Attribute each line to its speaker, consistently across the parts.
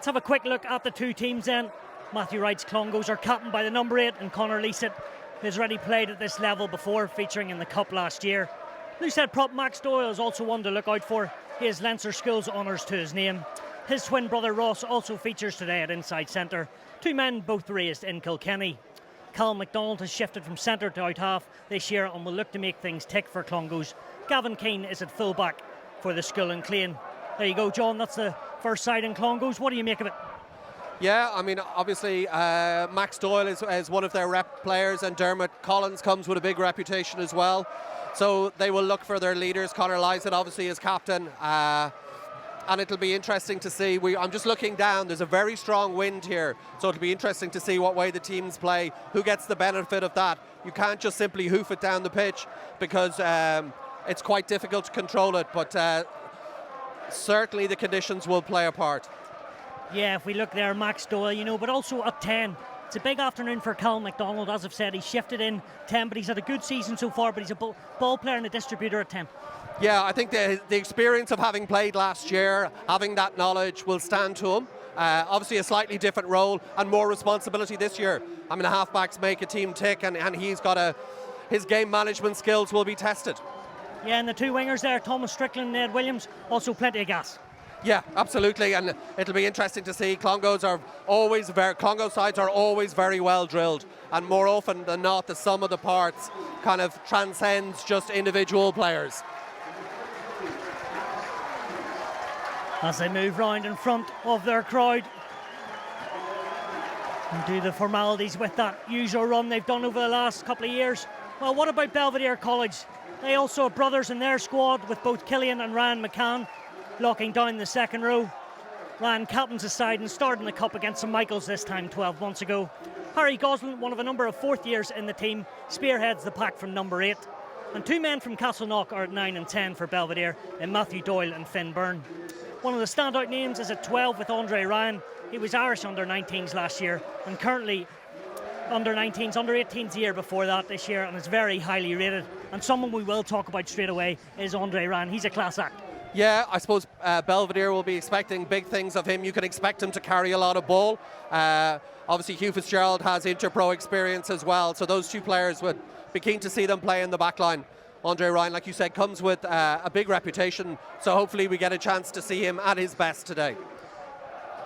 Speaker 1: Let's have a quick look at the two teams then. Matthew Wright's Clongowes are captained by the number 8, and Conor Leaset has already played at this level before, featuring in the Cup last year. Loose head prop Max Doyle is also one to look out for. He has Leinster Schools honours to his name. His twin brother Ross also features today at inside centre. Two men both raised in Kilkenny. Cal MacDonald has shifted from centre to out half this year and will look to make things tick for Clongowes. Gavin Keane is at full back for the Skull and Clane. There you go, John, that's the first side in Clongowes. What do you make of it?
Speaker 2: Yeah, I mean, obviously Max Doyle is one of their rep players, and Dermot Collins comes with a big reputation as well. So they will look for their leaders. Conor Leaset obviously is captain, and it'll be interesting to see. I'm just looking down, there's a very strong wind here, so it'll be interesting to see what way the teams play, who gets the benefit of that. You can't just simply hoof it down the pitch because it's quite difficult to control it, but certainly the conditions will play a part.
Speaker 1: Yeah, if we look there, Max Doyle, but also at 10. It's a big afternoon for Cal MacDonald. As I've said, he's shifted in 10, but he's had a good season so far, but he's a ball player and a distributor at 10.
Speaker 2: Yeah, I think the experience of having played last year, having that knowledge will stand to him. Obviously a slightly different role and more responsibility this year. I mean, the halfbacks make a team tick, and he's got his game management skills will be tested.
Speaker 1: Yeah, and the two wingers there, Thomas Strickland and Ed Williams, also plenty of gas.
Speaker 2: Yeah, absolutely, and it'll be interesting to see. Clongowes sides are always very well drilled, and more often than not, the sum of the parts kind of transcends just individual players.
Speaker 1: As they move round in front of their crowd and do the formalities with that usual run they've done over the last couple of years. Well, what about Belvedere College? They also have brothers in their squad, with both Killian and Ryan McCann locking down the second row. Ryan captains his side and started in the Cup against St Michael's this time 12 months ago. Harry Goslin, one of a number of fourth years in the team, spearheads the pack from number 8. And two men from Castleknock are at 9 and 10 for Belvedere, in Matthew Doyle and Finn Byrne. One of the standout names is at 12 with Andre Ryan. He was Irish under-19s last year, and currently under-19s, under-18s the year before that this year, and is very highly rated. And someone we will talk about straight away is Andre Ryan. He's a class act.
Speaker 2: Yeah, I suppose Belvedere will be expecting big things of him. You can expect him to carry a lot of ball. Obviously, Hugh Fitzgerald has Interpro experience as well, so those two players would be keen to see them play in the back line. Andre Ryan, like you said, comes with a big reputation, so hopefully we get a chance to see him at his best today.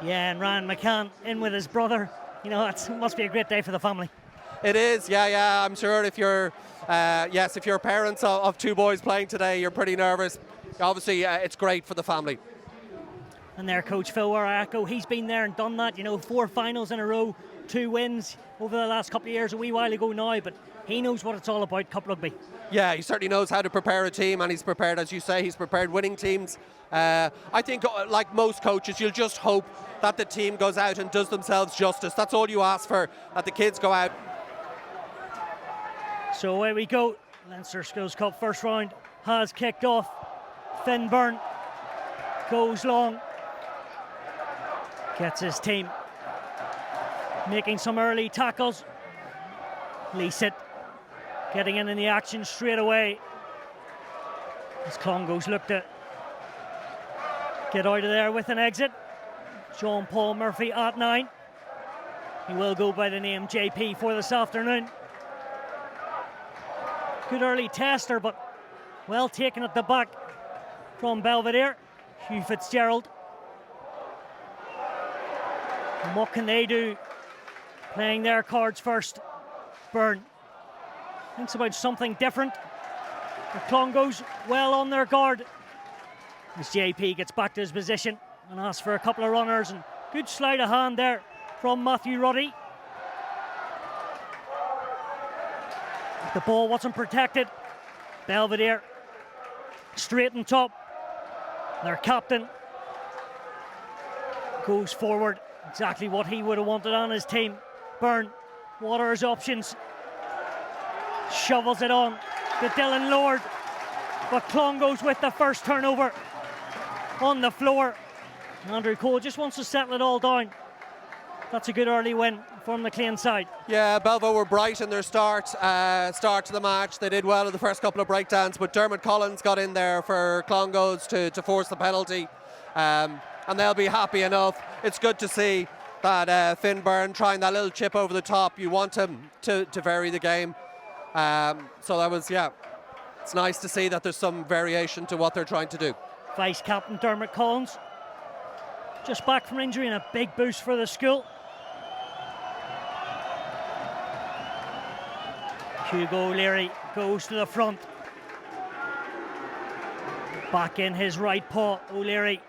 Speaker 1: Yeah, and Ryan McCann in with his brother. It must be a great day for the family.
Speaker 2: It is, yeah. I'm sure if you're parents of two boys playing today, you're pretty nervous. Obviously, it's great for the family. And
Speaker 1: their coach, Phil Warayako, he's been there and done that. 4 finals in a row, 2 wins over the last couple of years, a wee while ago now, but he knows what it's all about, Cup Rugby.
Speaker 2: Yeah, he certainly knows how to prepare a team, and he's prepared, as you say, he's prepared winning teams. I think, like most coaches, you'll just hope that the team goes out and does themselves justice. That's all you ask for, that the kids go out.
Speaker 1: So away we go. Leinster Schools Cup first round has kicked off. Finn Byrne goes long, gets his team making some early tackles. Leaset getting in the action straight away as Clongowes look to get out of there with an exit. John Paul Murphy at 9. He will go by the name JP for this afternoon. Good early tester, but well taken at the back from Belvedere. Hugh Fitzgerald. And what can they do? Playing their cards first. Byrne thinks about something different. The Clongowes well on their guard as JP gets back to his position and asks for a couple of runners, and good sleight of hand there from Matthew Ruddy. The ball wasn't protected. Belvedere straight on top. Their captain goes forward, exactly what he would have wanted on his team. Byrne, what are his options? Shovels it on to Dylan Lord, but Clongowes with the first turnover on the floor. Andrew Cole just wants to settle it all down. That's a good early win from the Clane side.
Speaker 2: Yeah, Belvo were bright in their start to the match. They did well in the first couple of breakdowns, but Dermot Collins got in there for Clongowes to force the penalty. and they'll be happy enough. It's good to see that Finn Byrne trying that little chip over the top. You want him to vary the game. So that was, yeah, it's nice to see that there's some variation to what they're trying to do.
Speaker 1: Vice captain Dermot Collins, just back from injury and a big boost for the school. Hugo O'Leary goes to the front. Back in his right paw, O'Leary.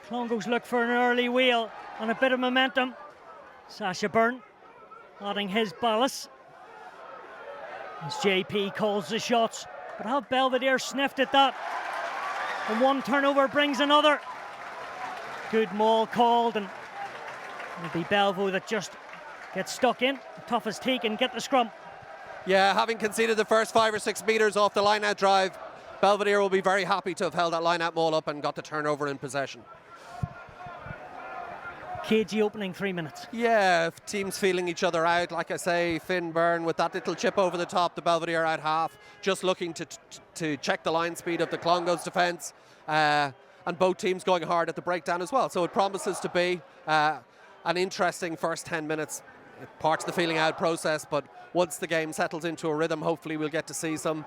Speaker 1: Clongowes look for an early wheel and a bit of momentum. Sacha Byrne adding his ballast as JP calls the shots, but have Belvedere sniffed at that, and one turnover brings another. Good maul called, and it'll be Belvo that just gets stuck in, tough as teak, and get the scrum.
Speaker 2: Yeah, having conceded the first 5 or 6 metres off the line-out drive, Belvedere will be very happy to have held that line-out maul up and got the turnover in possession.
Speaker 1: Cagey opening 3 minutes.
Speaker 2: Yeah, if teams feeling each other out, like I say, Finn Byrne with that little chip over the top, the Belvedere out half, just looking to check the line speed of the Clongowes defence, and both teams going hard at the breakdown as well. So it promises to be an interesting first 10 minutes. Part of the feeling out process, but once the game settles into a rhythm, hopefully we'll get to see some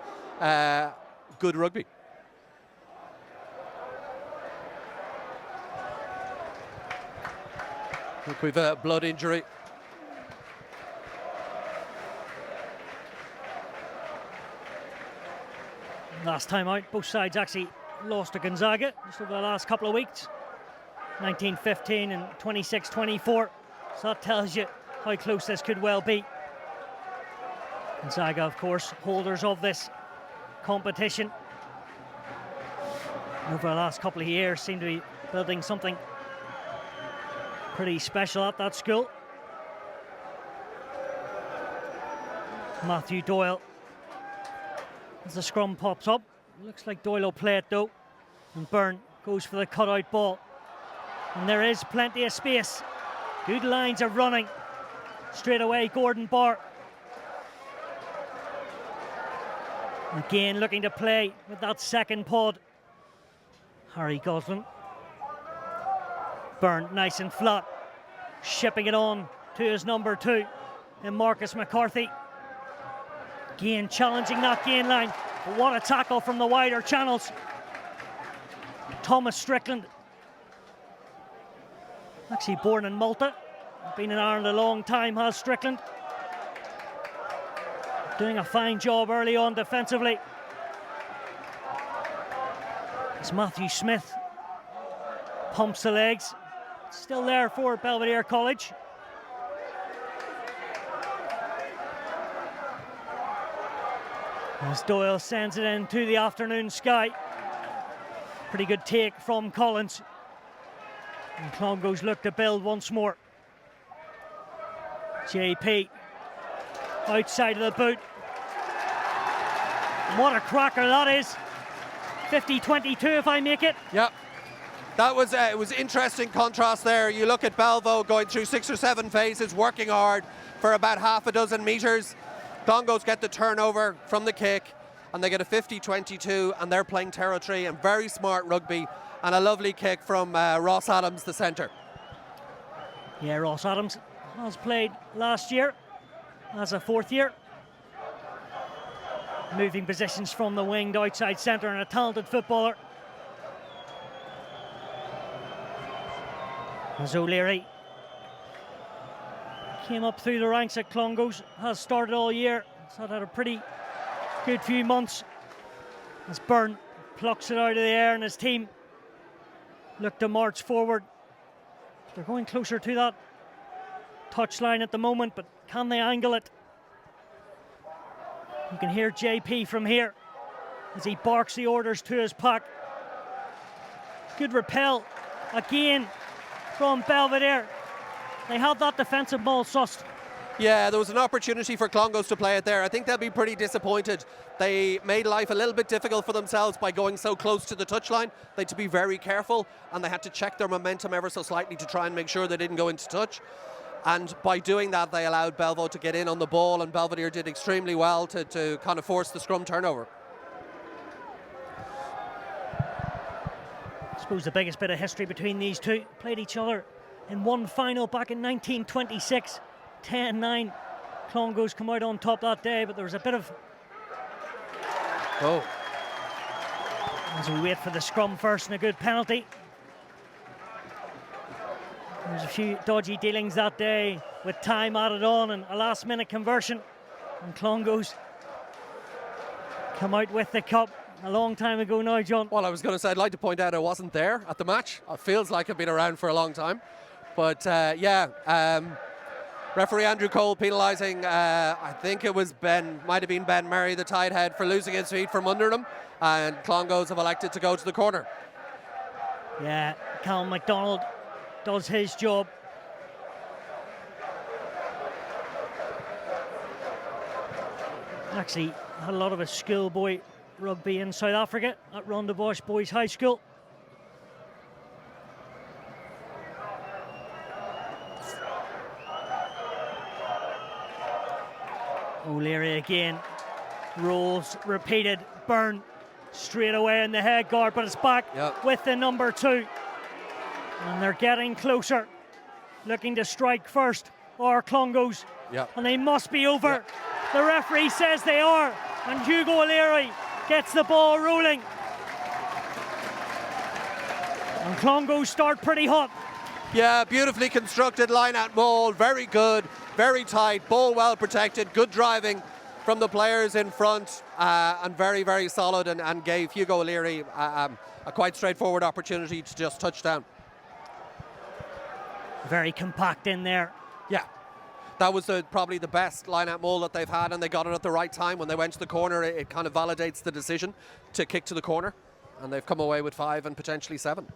Speaker 2: good rugby. Look, we've a blood injury.
Speaker 1: Last time out, both sides actually lost to Gonzaga just over the last couple of weeks. 19-15 and 26-24. So that tells you how close this could well be. Gonzaga, of course, holders of this competition. Over the last couple of years, seem to be building something pretty special at that school. Matthew Doyle, as the scrum pops up, looks like Doyle will play it though, and Byrne goes for the cutout ball, and there is plenty of space. Good lines of running. Straight away, Gordon Barr. Again, looking to play with that second pod. Harry Goslin. Byrne, nice and flat. Shipping it on to his number 2, and Marcus McCarthy. Again, challenging that gain line. But what a tackle from the wider channels. Thomas Strickland. Actually born in Malta. Been in Ireland a long time, has Strickland. Doing a fine job early on defensively. As Matthew Smith pumps the legs. Still there for Belvedere College. As Doyle sends it into the afternoon sky. Pretty good take from Collins. And Clongowes look to build once more. JP outside of the boot. And what a cracker that is. 50-22 if I make it.
Speaker 2: Yep. That was it was interesting contrast there. You look at Belvo going through 6 or 7 phases, working hard for about half a dozen metres. Clongowes get the turnover from the kick, and they get a 50-22, and they're playing territory and very smart rugby, and a lovely kick from Ross Adams, the centre.
Speaker 1: Yeah, Ross Adams has played last year as a 4th year. Moving positions from the wing to outside centre, and a talented footballer. As O'Leary came up through the ranks at Clongowes, has started all year, has had a pretty good few months. As Byrne plucks it out of the air, and his team look to march forward. They're going closer to that touchline at the moment, but can they angle it? You can hear JP from here as he barks the orders to his pack. Good repel again from Belvedere. They had that defensive ball sussed.
Speaker 2: Yeah, there was an opportunity for Clongowes to play it there. I think they'll be pretty disappointed. They made life a little bit difficult for themselves by going so close to the touchline. They had to be very careful, and they had to check their momentum ever so slightly to try and make sure they didn't go into touch. And by doing that, they allowed Belvo to get in on the ball, and Belvedere did extremely well to kind of force the scrum turnover.
Speaker 1: suppose the biggest bit of history between these two. Played each other in one final back in 1926, 10-9. Clongowes come out on top that day, but there was a bit of...
Speaker 2: Oh.
Speaker 1: As we wait for the scrum first and a good penalty. There's a few dodgy dealings that day with time added on and a last minute conversion. And Clongowes come out with the cup a long time ago now, John.
Speaker 2: Well, I was going to say, I'd like to point out I wasn't there at the match. It feels like I've been around for a long time. But referee Andrew Cole penalising, I think it was might have been Ben Murray, the tight head, for losing his feet from under him. And Clongowes have elected to go to the corner.
Speaker 1: Yeah, Callum MacDonald does his job. Actually, had a lot of his schoolboy rugby in South Africa at Rondebosch Boys High School. O'Leary again, rolls, repeated, Byrne straight away in the head guard, but it's back with the number 2. And they're getting closer, looking to strike first, or Clongowes. And they must be over. The referee says they are, and Hugo O'Leary gets the ball rolling. And Clongowes start pretty hot.
Speaker 2: Yeah, beautifully constructed line-out maul, very good, very tight, ball well protected, good driving from the players in front, and very, very solid, and gave Hugo O'Leary a quite straightforward opportunity to just touch down.
Speaker 1: Very compact in there.
Speaker 2: Yeah, that was probably the best line-out maul that they've had, and they got it at the right time. When they went to the corner, it kind of validates the decision to kick to the corner, and they've come away with 5 and potentially 7.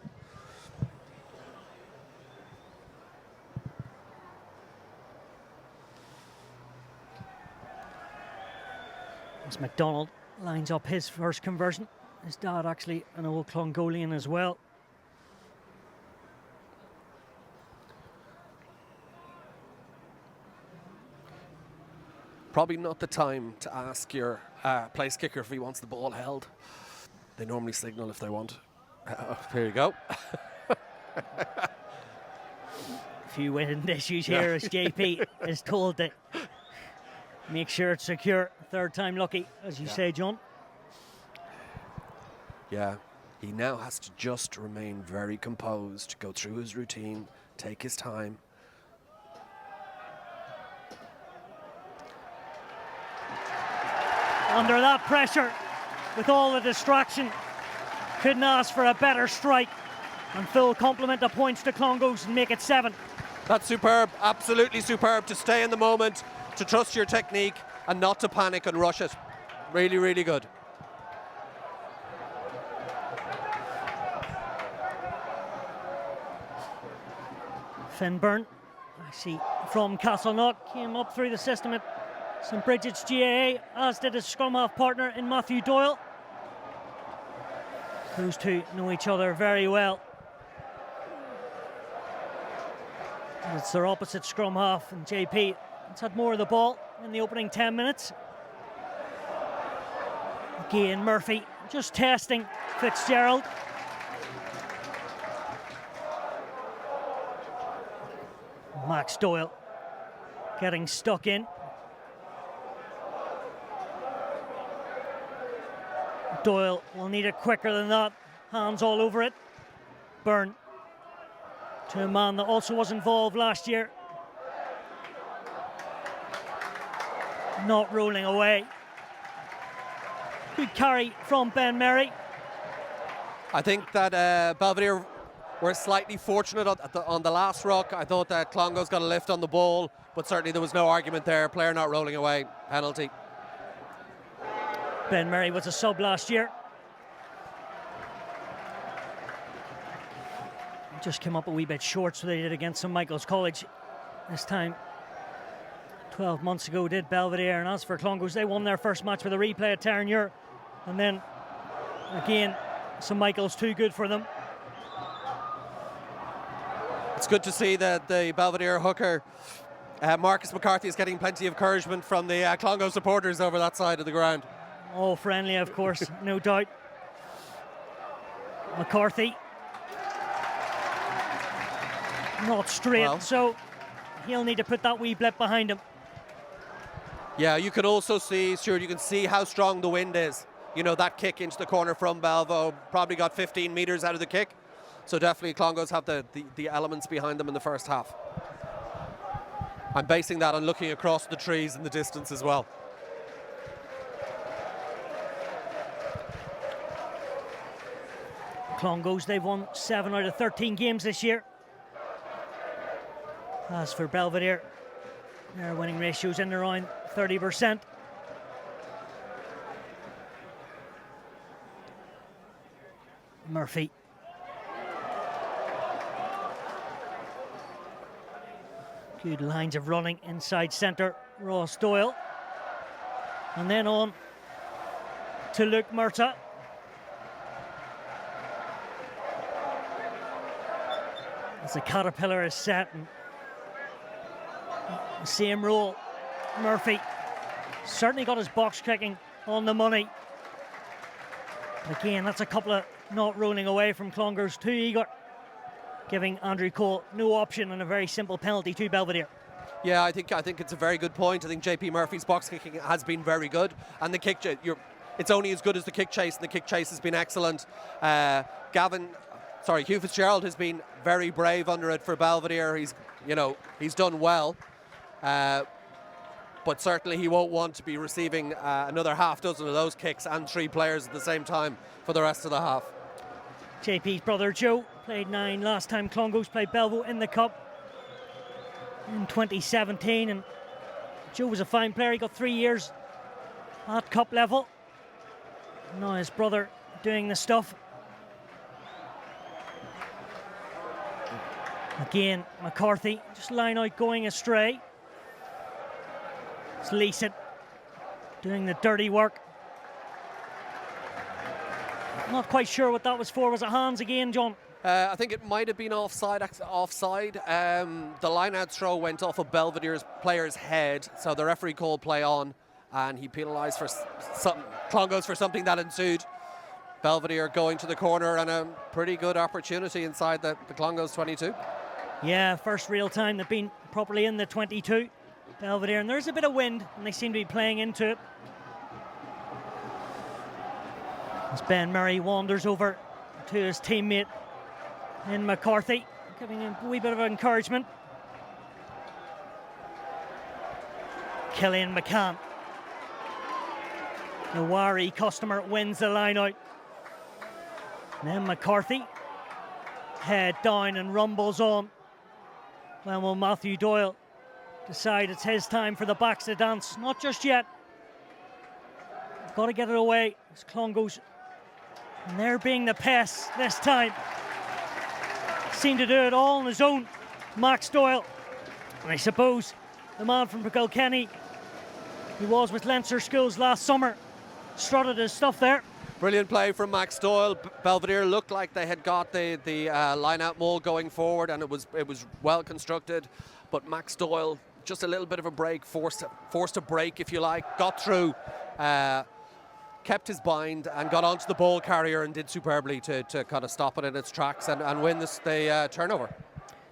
Speaker 1: As MacDonald lines up his first conversion. His dad actually an old Clongolian as well.
Speaker 2: Probably not the time to ask your place kicker if he wants the ball held. They normally signal if they want. Here you go.
Speaker 1: A few wind issues here as JP is told to make sure it's secure. Third time lucky, as you say, John.
Speaker 2: Yeah, he now has to just remain very composed, go through his routine, take his time.
Speaker 1: Under that pressure, with all the distraction, couldn't ask for a better strike. And full complement of points to Clongowes and make it 7.
Speaker 2: That's superb, absolutely superb, to stay in the moment, to trust your technique and not to panic and rush it. Really, really good.
Speaker 1: Finn Byrne, actually from Castleknock, came up through the system at St Bridget's GAA, as did his scrum half partner in Matthew Doyle. Those two know each other very well. And it's their opposite scrum half, and JP has had more of the ball in the opening 10 minutes. Again, Murphy just testing Fitzgerald. Max Doyle getting stuck in. Doyle will need it quicker than that. Hands all over it. Byrne to a man that also was involved last year. Not rolling away. Good carry from Ben Murray.
Speaker 2: I think that Belvedere were slightly fortunate on the last ruck. I thought that Clongowes got a lift on the ball, but certainly there was no argument there. Player not rolling away. Penalty.
Speaker 1: Ben Murray was a sub last year. Just came up a wee bit short, so they did against St Michael's College this time. 12 months ago did Belvedere, and as for Clongowes, they won their first match with a replay at Terenure, and then again St Michael's too good for them.
Speaker 2: It's good to see that the Belvedere hooker Marcus McCarthy is getting plenty of encouragement from the Clongowes supporters over that side of the ground.
Speaker 1: All friendly, of course, no doubt. McCarthy not straight,
Speaker 2: Well.
Speaker 1: so he'll need to put that wee blip behind him.
Speaker 2: Yeah, you can also see, Stuart, you can see how strong the wind is. You know, that kick into the corner from Belvo probably got 15 metres out of the kick. So definitely Clongowes have the elements behind them in the first half. I'm basing that on looking across the trees in the distance as well.
Speaker 1: Clongowes, they've won 7 out of 13 games this year. As for Belvedere, their winning ratio's in around 30%. Murphy. Good lines of running inside centre. Ross Doyle. And then on to Luke Murtagh. As the caterpillar is set, and the same role. Murphy certainly got his box kicking on the money. But again, that's a couple of not rolling away from Clongowes, too eager, giving Andrew Cole no option and a very simple penalty to Belvedere.
Speaker 2: Yeah, I think it's a very good point. I think JP Murphy's box kicking has been very good, and the kick, it's only as good as the kick chase, and the kick chase has been excellent. Hugh Fitzgerald has been very brave under it for Belvedere. He's done well, but certainly he won't want to be receiving another half dozen of those kicks and 3 players at the same time for the rest of the half.
Speaker 1: JP's brother Joe played 9 last time Clongowes played Belvo in the Cup in 2017, and Joe was a fine player. He got 3 years at Cup level. Now his brother doing the stuff. Again, McCarthy just line out going astray. It's Leeson doing the dirty work. Not quite sure what that was for. Was it hands again, John?
Speaker 2: I think it might have been offside. The line-out throw went off of Belvedere's player's head, so the referee called play on, and he penalised for Clongowes for something that ensued. Belvedere going to the corner, and a pretty good opportunity inside the Clongowes 22.
Speaker 1: Yeah, first real time they've been properly in the 22, Belvedere, and there's a bit of wind, and they seem to be playing into it. As Ben Murray wanders over to his teammate in McCarthy, giving him a wee bit of encouragement. Killian McCann, the Wari customer, wins the line out. And then McCarthy, head down and rumbles on. When will Matthew Doyle decide it's his time for the backs to dance? Not just yet. Got to get it away. It's Clongowes, and they're being the pests this time. Seemed to do it all on his own, Max Doyle. And I suppose the man from Kilkenny, he was with Leinster Schools last summer, strutted his stuff there.
Speaker 2: Brilliant play from Max Doyle. Belvedere looked like they had got the line-out maul going forward, and it was well constructed. But Max Doyle, just a little bit of a break, forced a break, if you like, got through, kept his bind, and got onto the ball carrier and did superbly to kind of stop it in its tracks and win the turnover.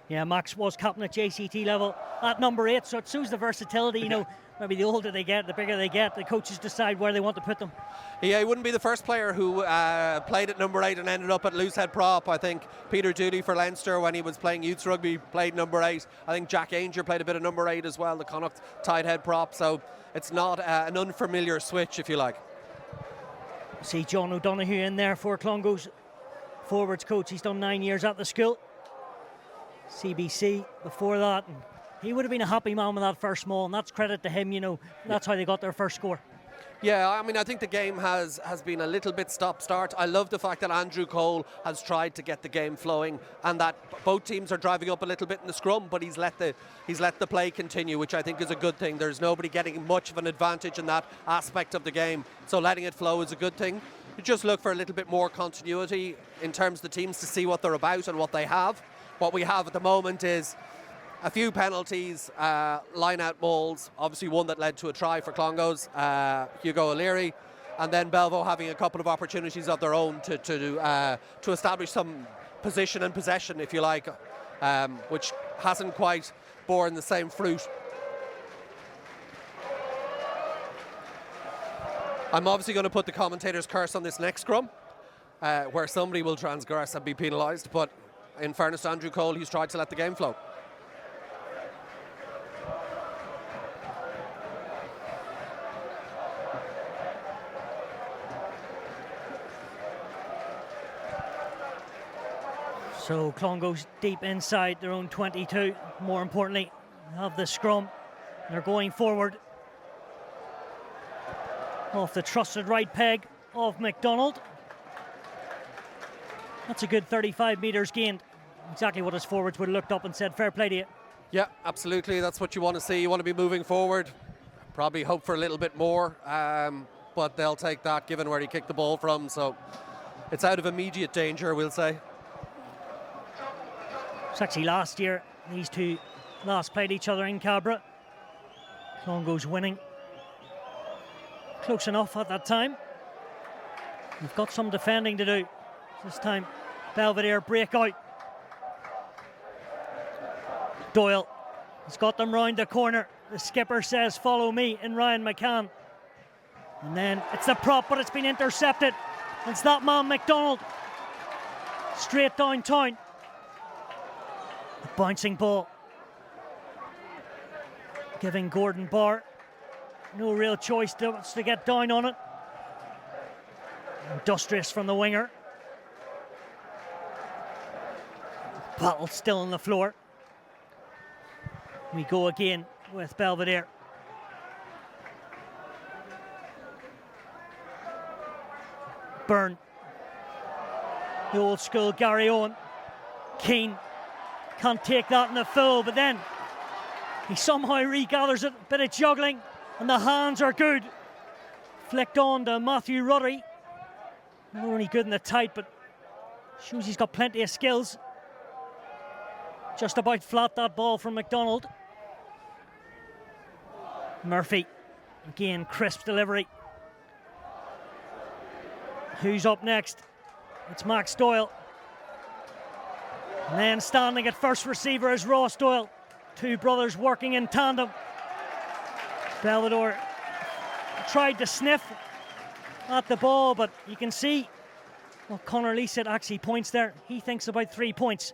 Speaker 1: Yeah, Max was captain at JCT level at number 8, so it shows the versatility. You know, maybe the older they get, the bigger they get, the coaches decide where they want to put them.
Speaker 2: Yeah, he wouldn't be the first player who played at number 8 and ended up at loosehead prop. I think Peter Dooley for Leinster, when he was playing youth rugby, played number 8. I think Jack Ainger played a bit of number 8 as well, the Connacht tight head prop. So it's not an unfamiliar switch, if you like.
Speaker 1: See John O'Donoghue in there for Clongowes, forwards coach. He's done 9 years at the school. CBC before that, and he would have been a happy man with that first maul, and that's credit to him. You know, that's how they got their first score.
Speaker 2: Yeah, I mean, I think the game has been a little bit stop-start. I love the fact that Andrew Cole has tried to get the game flowing, and that both teams are driving up a little bit in the scrum, but he's let the play continue, which I think is a good thing. There's nobody getting much of an advantage in that aspect of the game, so letting it flow is a good thing. You just look for a little bit more continuity in terms of the teams to see what they're about and what they have. What we have at the moment is a few penalties, line-out mauls, obviously one that led to a try for Clongowes, Hugo O'Leary, and then Belvo having a couple of opportunities of their own to establish some position and possession, if you like, which hasn't quite borne the same fruit. I'm obviously going to put the commentator's curse on this next scrum, where somebody will transgress and be penalised, but in fairness to Andrew Cole, he's tried to let the game flow.
Speaker 1: So Clongowes deep inside their own 22. More importantly, have the scrum. They're going forward. Off the trusted right peg of McDonald. That's a good 35 metres gained. Exactly what his forwards would have looked up and said, fair play to you.
Speaker 2: Yeah, absolutely. That's what you want to see. You want to be moving forward. Probably hope for a little bit more, but they'll take that given where he kicked the ball from. So it's out of immediate danger, we'll say.
Speaker 1: It's actually last year, these two last played each other in Cabra. Clongowes winning. Close enough at that time. We've got some defending to do. This time, Belvedere break out. Doyle has got them round the corner. The skipper says, follow me, in Ryan McCann. And then it's the prop, but it's been intercepted. It's that man, McDonald. Straight downtown. A bouncing ball. Giving Gordon Barr no real choice to get down on it. Industrious from the winger. Battle still on the floor. We go again with Belvedere. Byrne. The old school Gary Owen. Keane can't take that in the full, but then he somehow regathers it. Bit of juggling, and the hands are good. Flicked on to Matthew Ruddy. Not only good in the tight, but shows he's got plenty of skills. Just about flat that ball from McDonald. Murphy, again, crisp delivery. Who's up next? It's Max Doyle. And then standing at first receiver is Ross Doyle. Two brothers working in tandem. Belvedere tried to sniff at the ball, but you can see what Conor Leaset actually points there. He thinks about 3 points.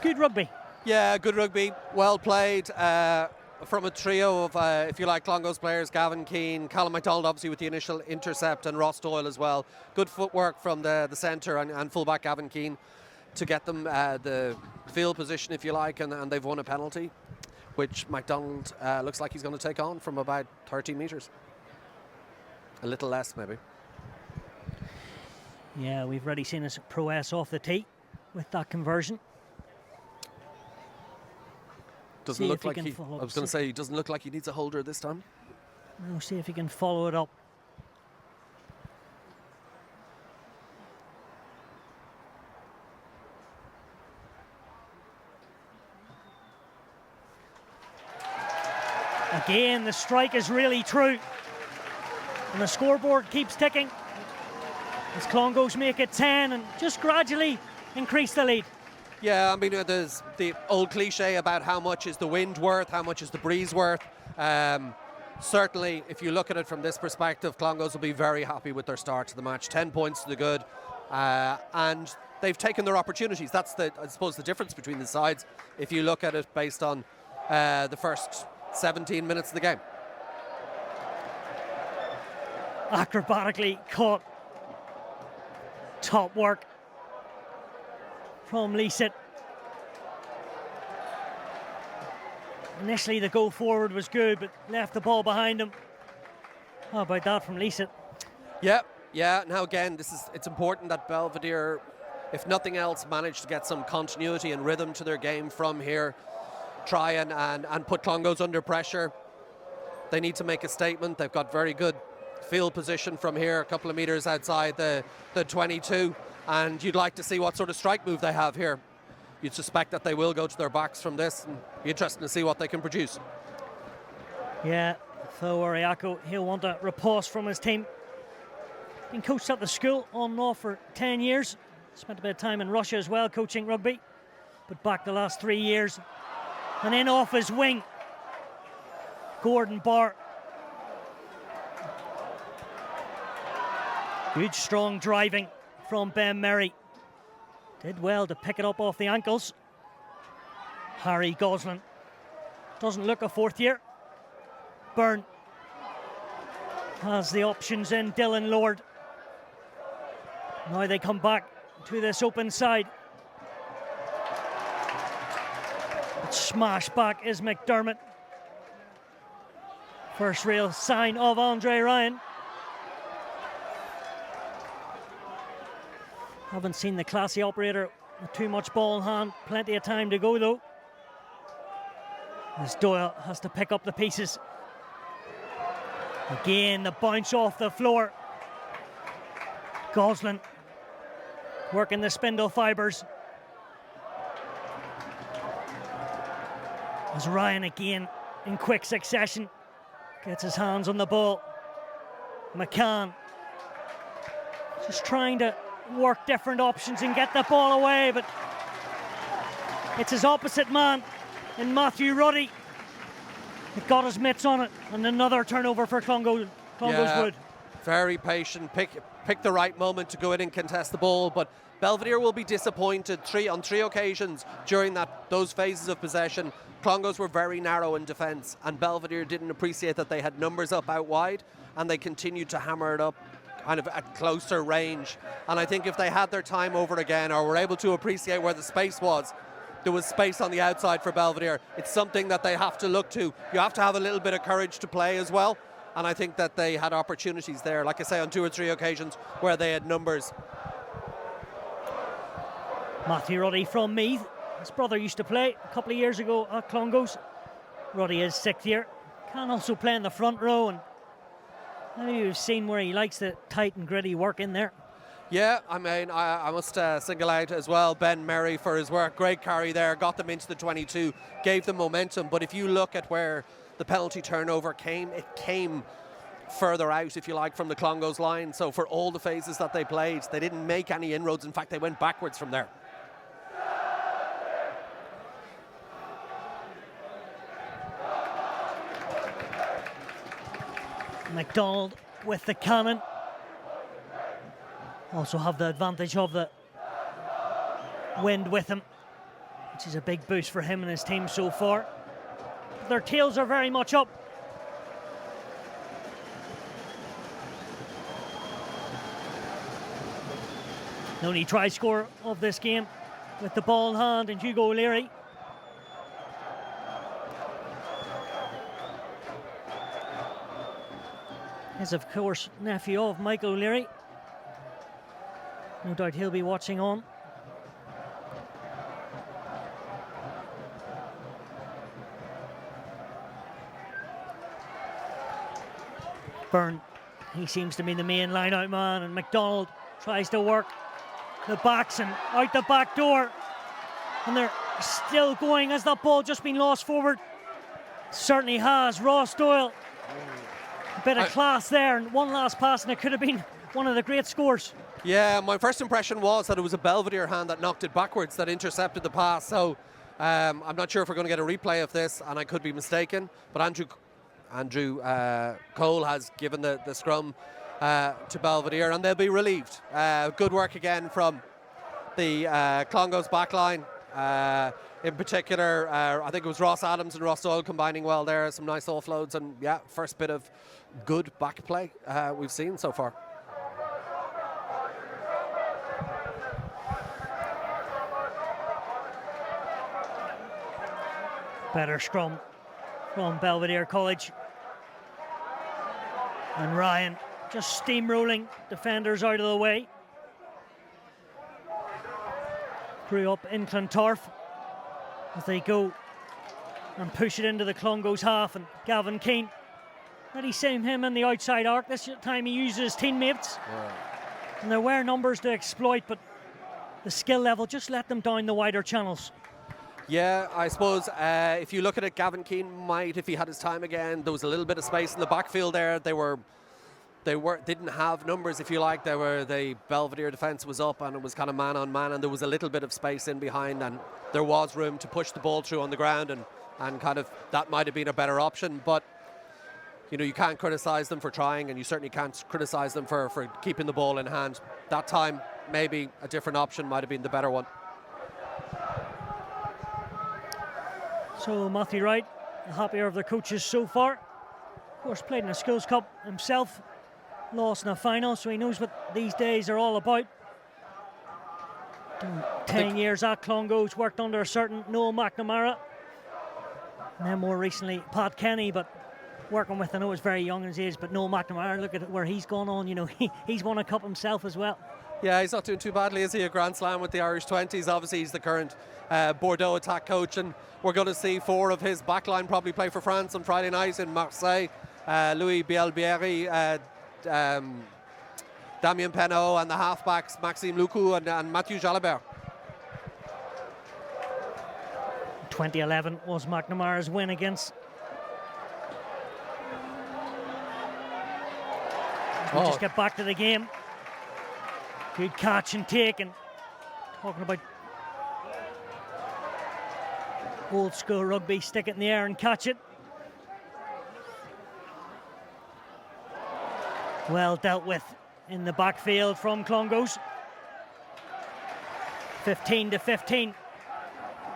Speaker 1: Good rugby.
Speaker 2: Yeah, good rugby. Well played from a trio of, if you like, Clongowes players. Gavin Keane, Callum MacDonald obviously with the initial intercept, and Ross Doyle as well. Good footwork from the centre and fullback Gavin Keane to get them the field position, if you like, and they've won a penalty, which MacDonald looks like he's going to take on from about 30 metres. A little less, maybe.
Speaker 1: Yeah, we've already seen his prowess off the tee with that conversion.
Speaker 2: Doesn't look like he, I was going to say, he doesn't look like he needs a holder this time.
Speaker 1: We'll see if he can follow it up. Again, the strike is really true. And the scoreboard keeps ticking as Clongowes make it 10 and just gradually increase the lead.
Speaker 2: Yeah, I mean, there's the old cliche about how much is the wind worth, how much is the breeze worth. Certainly, if you look at it from this perspective, Clongowes will be very happy with their start to the match. 10 points to the good. And they've taken their opportunities. That's, I suppose, the difference between the sides, if you look at it based on the first 17 minutes of the game.
Speaker 1: Acrobatically caught. Top work from Leaset. Initially the go forward was good, but left the ball behind him. How about that from Leaset?
Speaker 2: Yeah. Now again, it's important that Belvedere, if nothing else, manage to get some continuity and rhythm to their game from here. Try and put Clongowes under pressure. They need to make a statement. They've got very good field position from here, a couple of metres outside the 22, and you'd like to see what sort of strike move they have here. You'd suspect that they will go to their backs from this, and be interesting to see what they can produce.
Speaker 1: Yeah, Phil Ariako, he'll want a riposte from his team. Been coached at the school on and off for 10 years. Spent a bit of time in Russia as well, coaching rugby. but back the last 3 years. And in off his wing, Gordon Barr. Good strong driving from Ben Merry. Did well to pick it up off the ankles. Harry Gosling doesn't look a fourth year. Byrne has the options in. Dylan Lord. Now they come back to this open side. But smashed back is McDermott. First real sign of Andre Ryan. Haven't seen the classy operator with too much ball in hand. Plenty of time to go though. As Doyle has to pick up the pieces. Again, the bounce off the floor. Gosling working the spindle fibres. As Ryan again in quick succession gets his hands on the ball. McCann just trying to work different options and get the ball away, but it's his opposite man in Matthew Ruddy. He got his mitts on it, and another turnover for Clongowes Wood.
Speaker 2: Very patient, pick the right moment to go in and contest the ball, but Belvedere will be disappointed. On three occasions during those phases of possession, Clongowes were very narrow in defence, and Belvedere didn't appreciate that they had numbers up out wide, and they continued to hammer it up kind of at closer range. And I think if they had their time over again, or were able to appreciate where the space was, there was space on the outside for Belvedere. It's something that they have to look to. You have to have a little bit of courage to play as well. And I think that they had opportunities there, like I say, on 2 or 3 occasions where they had numbers.
Speaker 1: Matthew Ruddy from Meath. His brother used to play a couple of years ago at Clongowes. Ruddy is 6th year. Can also play in the front row, and maybe you've seen where he likes the tight and gritty work in there.
Speaker 2: Yeah, I mean, I must single out as well Ben Merry for his work. Great carry there, got them into the 22, gave them momentum. But if you look at where the penalty turnover came, it came further out, if you like, from the Clongowes line. So for all the phases that they played, they didn't make any inroads. In fact, they went backwards from there.
Speaker 1: McDonald with the cannon. Also have the advantage of the wind with him, which is a big boost for him and his team so far. Their tails are very much up. The only try scorer of this game with the ball in hand, and Hugo O'Leary. Is of course nephew of Michael O'Leary. No doubt he'll be watching on. Byrne, he seems to be the main line-out man, and McDonald tries to work the backs and out the back door. And they're still going. Has that ball just been lost forward? Certainly has. Ross Doyle. A bit of class there, and one last pass, and it could have been one of the great scores.
Speaker 2: Yeah, my first impression was that it was a Belvedere hand that knocked it backwards, that intercepted the pass. So I'm not sure if we're going to get a replay of this, and I could be mistaken. But Andrew Cole has given the scrum to Belvedere, and they'll be relieved. Good work again from the Clongowes backline. In particular, I think it was Ross Adams and Ross Doyle combining well there. Some nice offloads, and yeah, first bit of good back play we've seen so far.
Speaker 1: Better scrum from Belvedere College. And Ryan just steamrolling defenders out of the way. Grew up in Clontarf as they go and push it into the Clongowes half, and Gavin Keane. Pretty same him in the outside arc. This time he uses his teammates. Yeah. And there were numbers to exploit, but the skill level just let them down the wider channels.
Speaker 2: Yeah, I suppose if you look at it, Gavin Keane might, if he had his time again, there was a little bit of space in the backfield there. They were they didn't have numbers, if you like. The Belvedere defence was up and it was kind of man on man, and there was a little bit of space in behind, and there was room to push the ball through on the ground, and kind of that might have been a better option. But you can't criticise them for trying, and you certainly can't criticise them for keeping the ball in hand. That time, maybe a different option might have been the better one.
Speaker 1: So Matthew Wright, the happier of the coaches so far. Of course, played in a Schools Cup himself, lost in a final, so he knows what these days are all about. 10 years at Clongowes, worked under a certain Noel McNamara, and then more recently Pat Kenny, but working with, I know he's very young in his age, but Noel McNamara, look at where he's gone on, he's won a cup himself as well.
Speaker 2: Yeah, he's not doing too badly, is he? A Grand Slam with the Irish 20s. Obviously, he's the current Bordeaux attack coach, and we're going to see 4 of his backline probably play for France on Friday night in Marseille. Louis Belvedere, Damien Penaud, and the halfbacks Maxime Loucou and Mathieu Jalabert.
Speaker 1: 2011 was McNamara's win against. We'll just get back to the game. Good catch and take, and talking about old school rugby, stick it in the air and catch it. Well dealt with in the backfield from Clongowes. 15-15.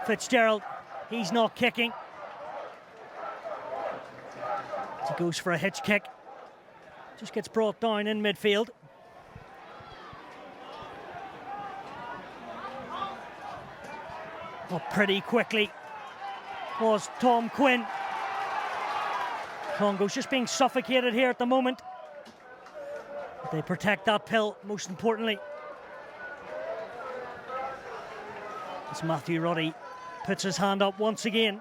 Speaker 1: Fitzgerald, he's not kicking. He goes for a hitch kick. Just gets brought down in midfield. Up pretty quickly was Tom Quinn. Clongowes just being suffocated here at the moment. They protect that pill, most importantly. As Matthew Ruddy puts his hand up once again.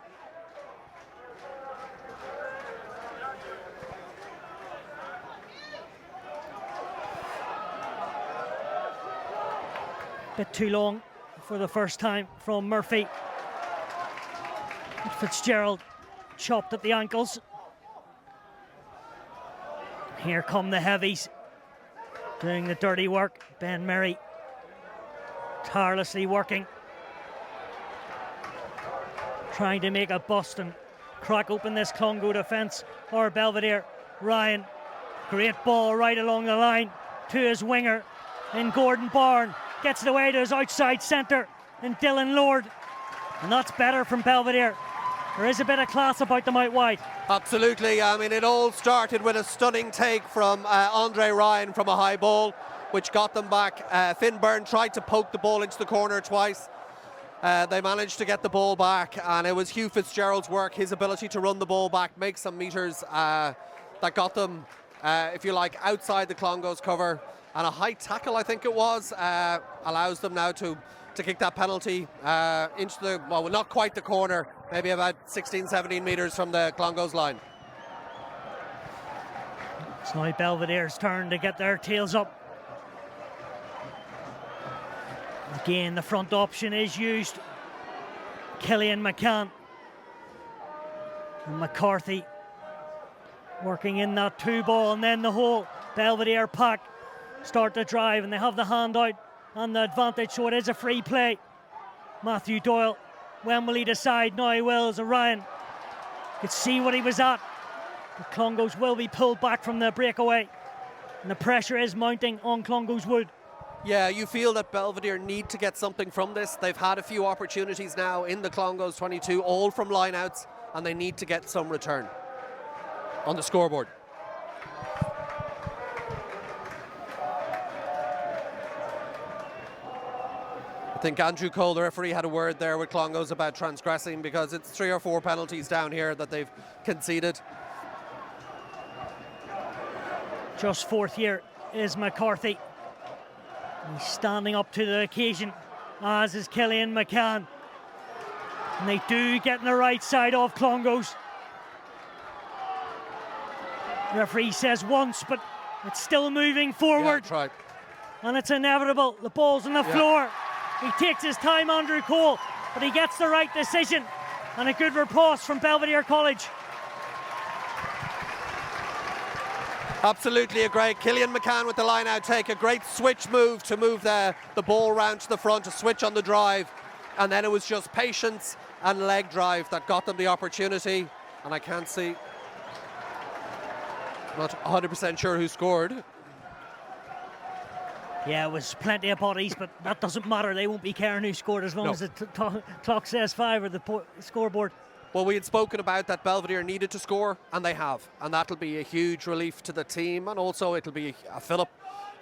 Speaker 1: Bit too long for the first time from Murphy. Fitzgerald chopped at the ankles. Here come the heavies doing the dirty work. Ben Merry tirelessly working, trying to make a bust and crack open this Clongo defence. Or Belvedere. Ryan, great ball right along the line to his winger in Gordon Byrne. Gets it away to his outside centre in Dylan Lord. And that's better from Belvedere. There is a bit of class about them out wide.
Speaker 2: Absolutely. I mean, it all started with a stunning take from Andre Ryan from a high ball, which got them back. Finn Byrne tried to poke the ball into the corner twice. They managed to get the ball back, and it was Hugh Fitzgerald's work, his ability to run the ball back, make some metres that got them, if you like, outside the Clongowes cover. And a high tackle, I think it was, allows them now to kick that penalty into the, well, not quite the corner, maybe about 16, 17 metres from the Clongowes line.
Speaker 1: It's now Belvedere's turn to get their tails up. Again, the front option is used. Killian McCann and McCarthy working in that 2-ball, and then the whole Belvedere pack start to drive, and they have the hand out and the advantage, so it is a free play. Matthew Doyle, when will he decide? Now he will, as Ryan could see what he was at. The Clongowes will be pulled back from the breakaway, and the pressure is mounting on Clongowes Wood.
Speaker 2: Yeah, you feel that Belvedere need to get something from this. They've had a few opportunities now in the Clongowes 22, all from lineouts, and they need to get some return on the scoreboard. I think Andrew Cole, the referee, had a word there with Clongowes about transgressing, because it's 3 or 4 penalties down here that they've conceded.
Speaker 1: Just 4th year is McCarthy. He's standing up to the occasion, as is Killian McCann. And they do get on the right side of Clongowes. The referee says once, but it's still moving forward.
Speaker 2: Yeah, that's right.
Speaker 1: And it's inevitable. The ball's on the floor. He takes his time, Andrew Cole, but he gets the right decision. And a good riposte from Belvedere College.
Speaker 2: Absolutely a great. Killian McCann with the line out take, a great switch move to move the ball round to the front, a switch on the drive, and then it was just patience and leg drive that got them the opportunity. And I can't see, not 100% sure who scored.
Speaker 1: Yeah, it was plenty of bodies, but that doesn't matter. They won't be caring who scored as long as the clock says 5 or the scoreboard.
Speaker 2: Well, we had spoken about that Belvedere needed to score, and they have. And that'll be a huge relief to the team. And also it'll be a fill-up,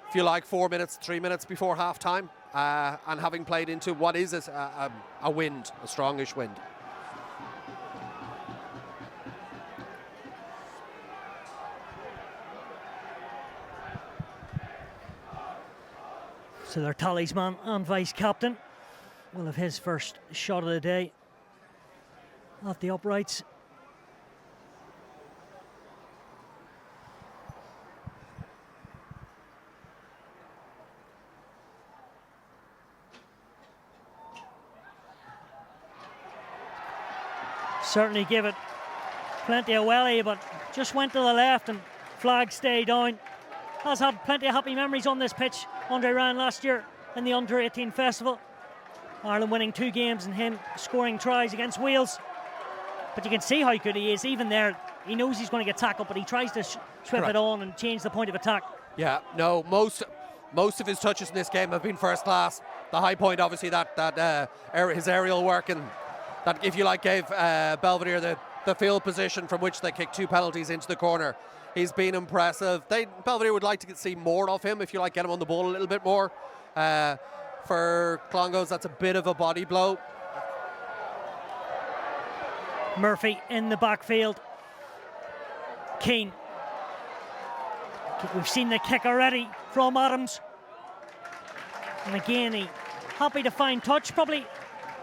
Speaker 2: if you like, 4 minutes, 3 minutes before half-time. And having played into what is a wind, a strongish wind.
Speaker 1: So their talisman and vice-captain will have his first shot of the day at the uprights. Certainly give it plenty of welly, but just went to the left and flag stayed down. Has had plenty of happy memories on this pitch. Andre ran last year in the Under-18 Festival. Ireland winning 2 games and him scoring tries against Wales. But you can see how good he is. Even there, he knows he's going to get tackled, but he tries to swip it on and change the point of attack.
Speaker 2: Yeah, no, most of his touches in this game have been first class. The high point, obviously, his aerial work, and that, if you like, gave Belvedere the field position from which they kicked 2 penalties into the corner. He's been impressive. Belvedere would like to see more of him, if you like, get him on the ball a little bit more. For Clongowes, that's a bit of a body blow.
Speaker 1: Murphy in the backfield. Keane. We've seen the kick already from Adams. And again, he happy to find touch. Probably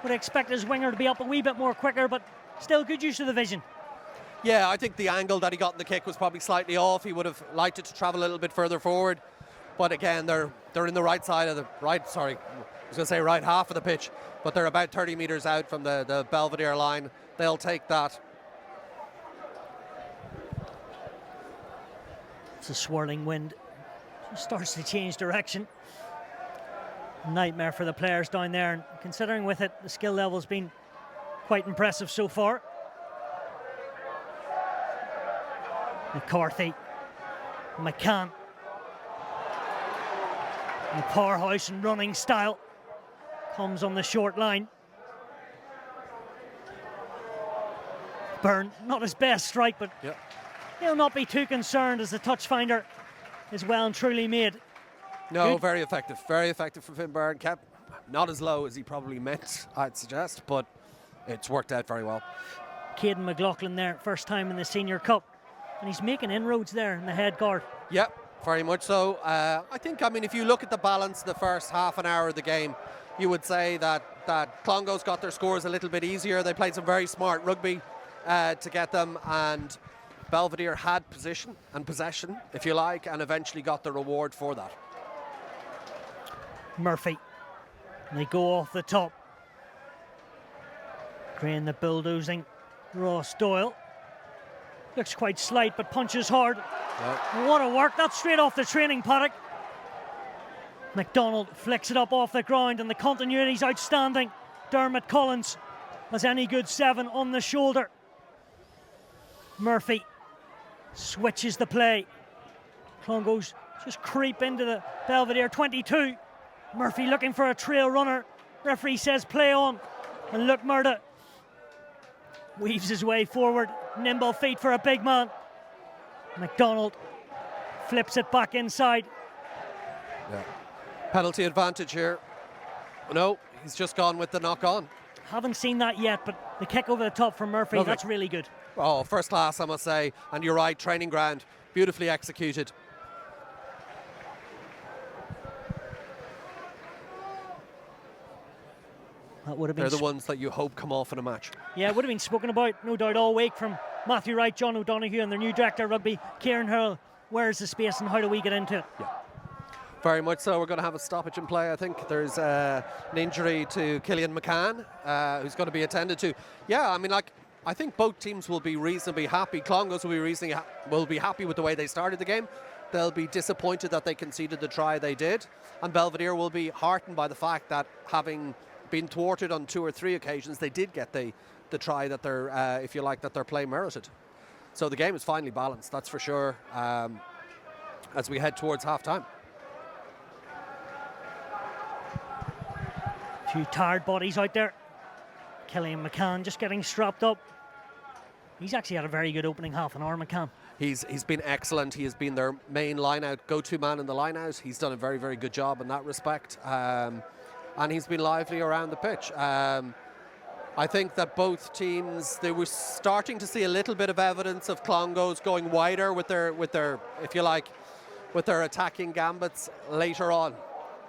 Speaker 1: would expect his winger to be up a wee bit more quicker, but still good use of the vision.
Speaker 2: Yeah, I think the angle that he got in the kick was probably slightly off. He would have liked it to travel a little bit further forward. But again, they're in the right side of the right half of the pitch, but they're about 30 metres out from the Belvedere line. They'll take that.
Speaker 1: It's a swirling wind. It starts to change direction. Nightmare for the players down there, and considering with it, the skill level's been quite impressive so far. McCarthy, McCann, and powerhouse and running style comes on the short line. Byrne, not his best strike, but he'll not be too concerned as the touch finder is well and truly made.
Speaker 2: No, good. Very effective from Finn Byrne. Kept not as low as he probably meant, I'd suggest, but it's worked out very well.
Speaker 1: Caden McLaughlin there, first time in the Senior Cup. And he's making inroads there in the head guard.
Speaker 2: Yep, very much so. I think, if you look at the balance the first half an hour of the game, you would say that Clongowes got their scores a little bit easier. They played some very smart rugby to get them, and Belvedere had position and possession, if you like, and eventually got the reward for that.
Speaker 1: Murphy. And they go off the top. Crane the bulldozing Ross Doyle. Looks quite slight, but punches hard. Yep. What a work. That's straight off the training paddock. McDonald flicks it up off the ground, and the continuity's outstanding. Dermot Collins has any good 7 on the shoulder. Murphy switches the play. Clongowes just creep into the Belvedere 22. Murphy looking for a trail runner. Referee says play on. And Luke Murda weaves his way forward. Nimble feet for a big man. McDonald flips it back inside.
Speaker 2: Yeah. Penalty advantage here. No, he's just gone with the knock on.
Speaker 1: Haven't seen that yet, but the kick over the top from Murphy, that's really good.
Speaker 2: Oh, first class, I must say. And you're right, training ground, beautifully executed.
Speaker 1: That would have been
Speaker 2: They're the ones that you hope come off in a match.
Speaker 1: Yeah, it would have been spoken about, no doubt, all week from Matthew Wright, John O'Donoghue, and their new director of rugby, Kieran Hurrell. Where's the space and how do we get into it?
Speaker 2: Yeah, very much so. We're going to have a stoppage in play. I think there's an injury to Killian McCann, who's going to be attended to. Yeah, I think both teams will be reasonably happy. Clongowes will be happy with the way they started the game. They'll be disappointed that they conceded the try they did, and Belvedere will be heartened by the fact that, having been thwarted on 2 or 3 occasions, they did get the try that their if you like, that their play merited. So the game is finally balanced, that's for sure, as we head towards half time.
Speaker 1: A few tired bodies out there. Killian McCann just getting strapped up. He's actually had a very good opening half an hour, McCann.
Speaker 2: He's been excellent. He has been their main line-out, go-to man in the line-out. He's done a very, very good job in that respect. And he's been lively around the pitch. I think that both teams, they were starting to see a little bit of evidence of Clongowes going wider with their, if you like, with their attacking gambits later on.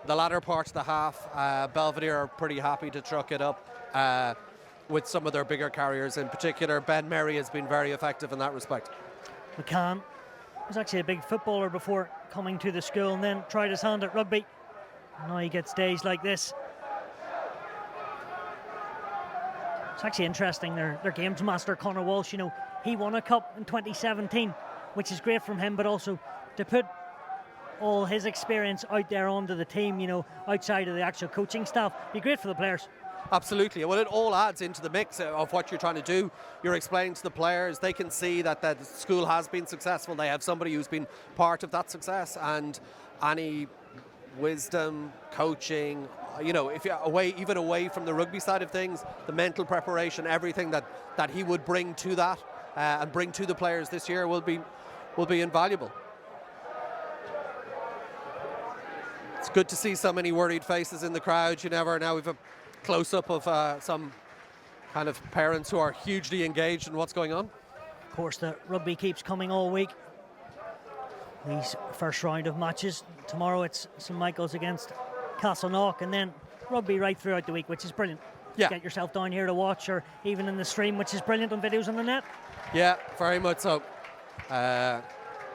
Speaker 2: The latter part of the half, Belvedere are pretty happy to truck it up with some of their bigger carriers. In particular, Ben Merry has been very effective in that respect.
Speaker 1: McCann was actually a big footballer before coming to the school, and then tried his hand at rugby. Now he gets days like this. It's actually interesting, their games master Conor Walsh, you know, he won a cup in 2017, which is great from him, but also to put all his experience out there onto the team, you know, outside of the actual coaching staff, be great for the players.
Speaker 2: Absolutely. Well, it all adds into the mix of what you're trying to do. You're explaining to the players, they can see that the school has been successful. They have somebody who's been part of that success, and any wisdom, coaching, you know, if you're away from the rugby side of things, the mental preparation, everything that he would bring to that and bring to the players this year will be invaluable. It's good to see so many worried faces in the crowd. Now we've a close-up of some kind of parents who are hugely engaged in what's going on.
Speaker 1: Of course, the rugby keeps coming all week. These first round of matches. Tomorrow it's St Michael's against Castleknock, and then rugby right throughout the week, which is brilliant.
Speaker 2: Yeah.
Speaker 1: Get yourself down here to watch, or even in the stream, which is brilliant on videos on the net.
Speaker 2: Yeah, very much so.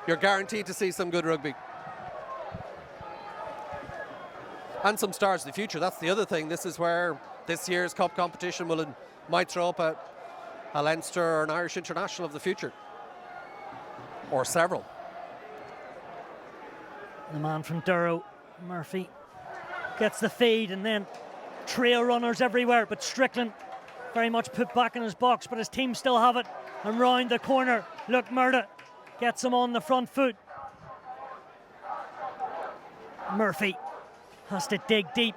Speaker 2: You're guaranteed to see some good rugby. And some stars of the future. That's the other thing. This is where this year's cup competition might throw up a Leinster or an Irish international of the future, or several.
Speaker 1: The man from Durrow, Murphy, gets the feed, and then trail runners everywhere, but Strickland very much put back in his box, but his team still have it. And round the corner, look, Murda gets him on the front foot. Murphy has to dig deep.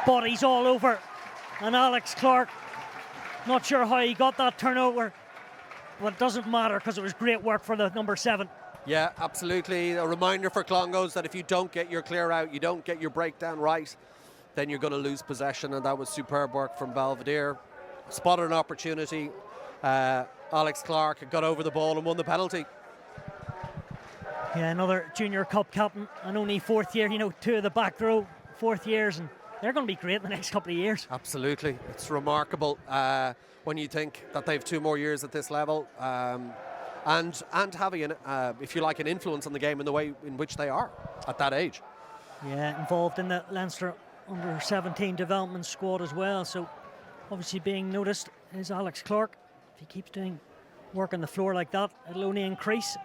Speaker 1: Bodies all over. And Alex Clark, not sure how he got that turnover, but it doesn't matter because it was great work for the number 7.
Speaker 2: Yeah, absolutely. A reminder for Clongowes that if you don't get your clear out, you don't get your breakdown right, then you're going to lose possession, and that was superb work from Belvedere. Spotted an opportunity. Alex Clark got over the ball and won the penalty.
Speaker 1: Yeah, another junior cup captain, and only 4th year, you know, 2 of the back row, 4th years, and they're going to be great in the next couple of years.
Speaker 2: Absolutely. It's remarkable when you think that they've 2 more years at this level, and having, if you like, an influence on the game in the way in which they are at that age.
Speaker 1: Yeah, involved in the Leinster under-17 development squad as well, so obviously being noticed is Alex Clark. If he keeps doing work on the floor like that, it'll only increase.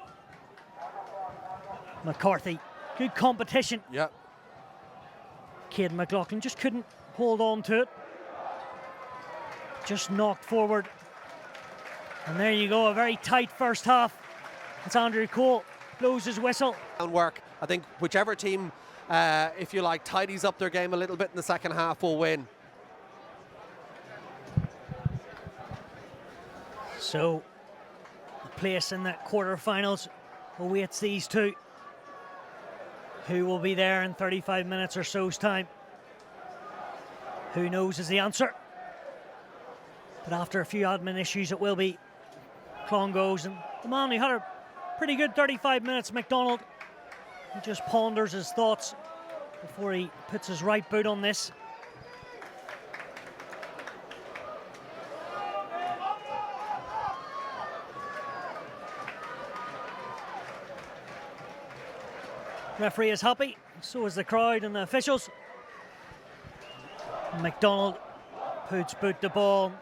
Speaker 1: McCarthy, good competition.
Speaker 2: Yeah.
Speaker 1: Caden McLaughlin just couldn't hold on to it. Just knocked forward. And there you go, a very tight first half. It's Andrew Cole, blows his whistle.
Speaker 2: Work. I think whichever team, if you like, tidies up their game a little bit in the second half will win.
Speaker 1: So, a place in the quarterfinals awaits these two. Who will be there in 35 minutes or so's time? Who knows is the answer. But after a few admin issues, it will be Clongowes. And the man who had a pretty good 35 minutes, McDonald, he just ponders his thoughts before he puts his right boot on this. Referee is happy, so is the crowd and the officials. McDonald Hoods boot the ball.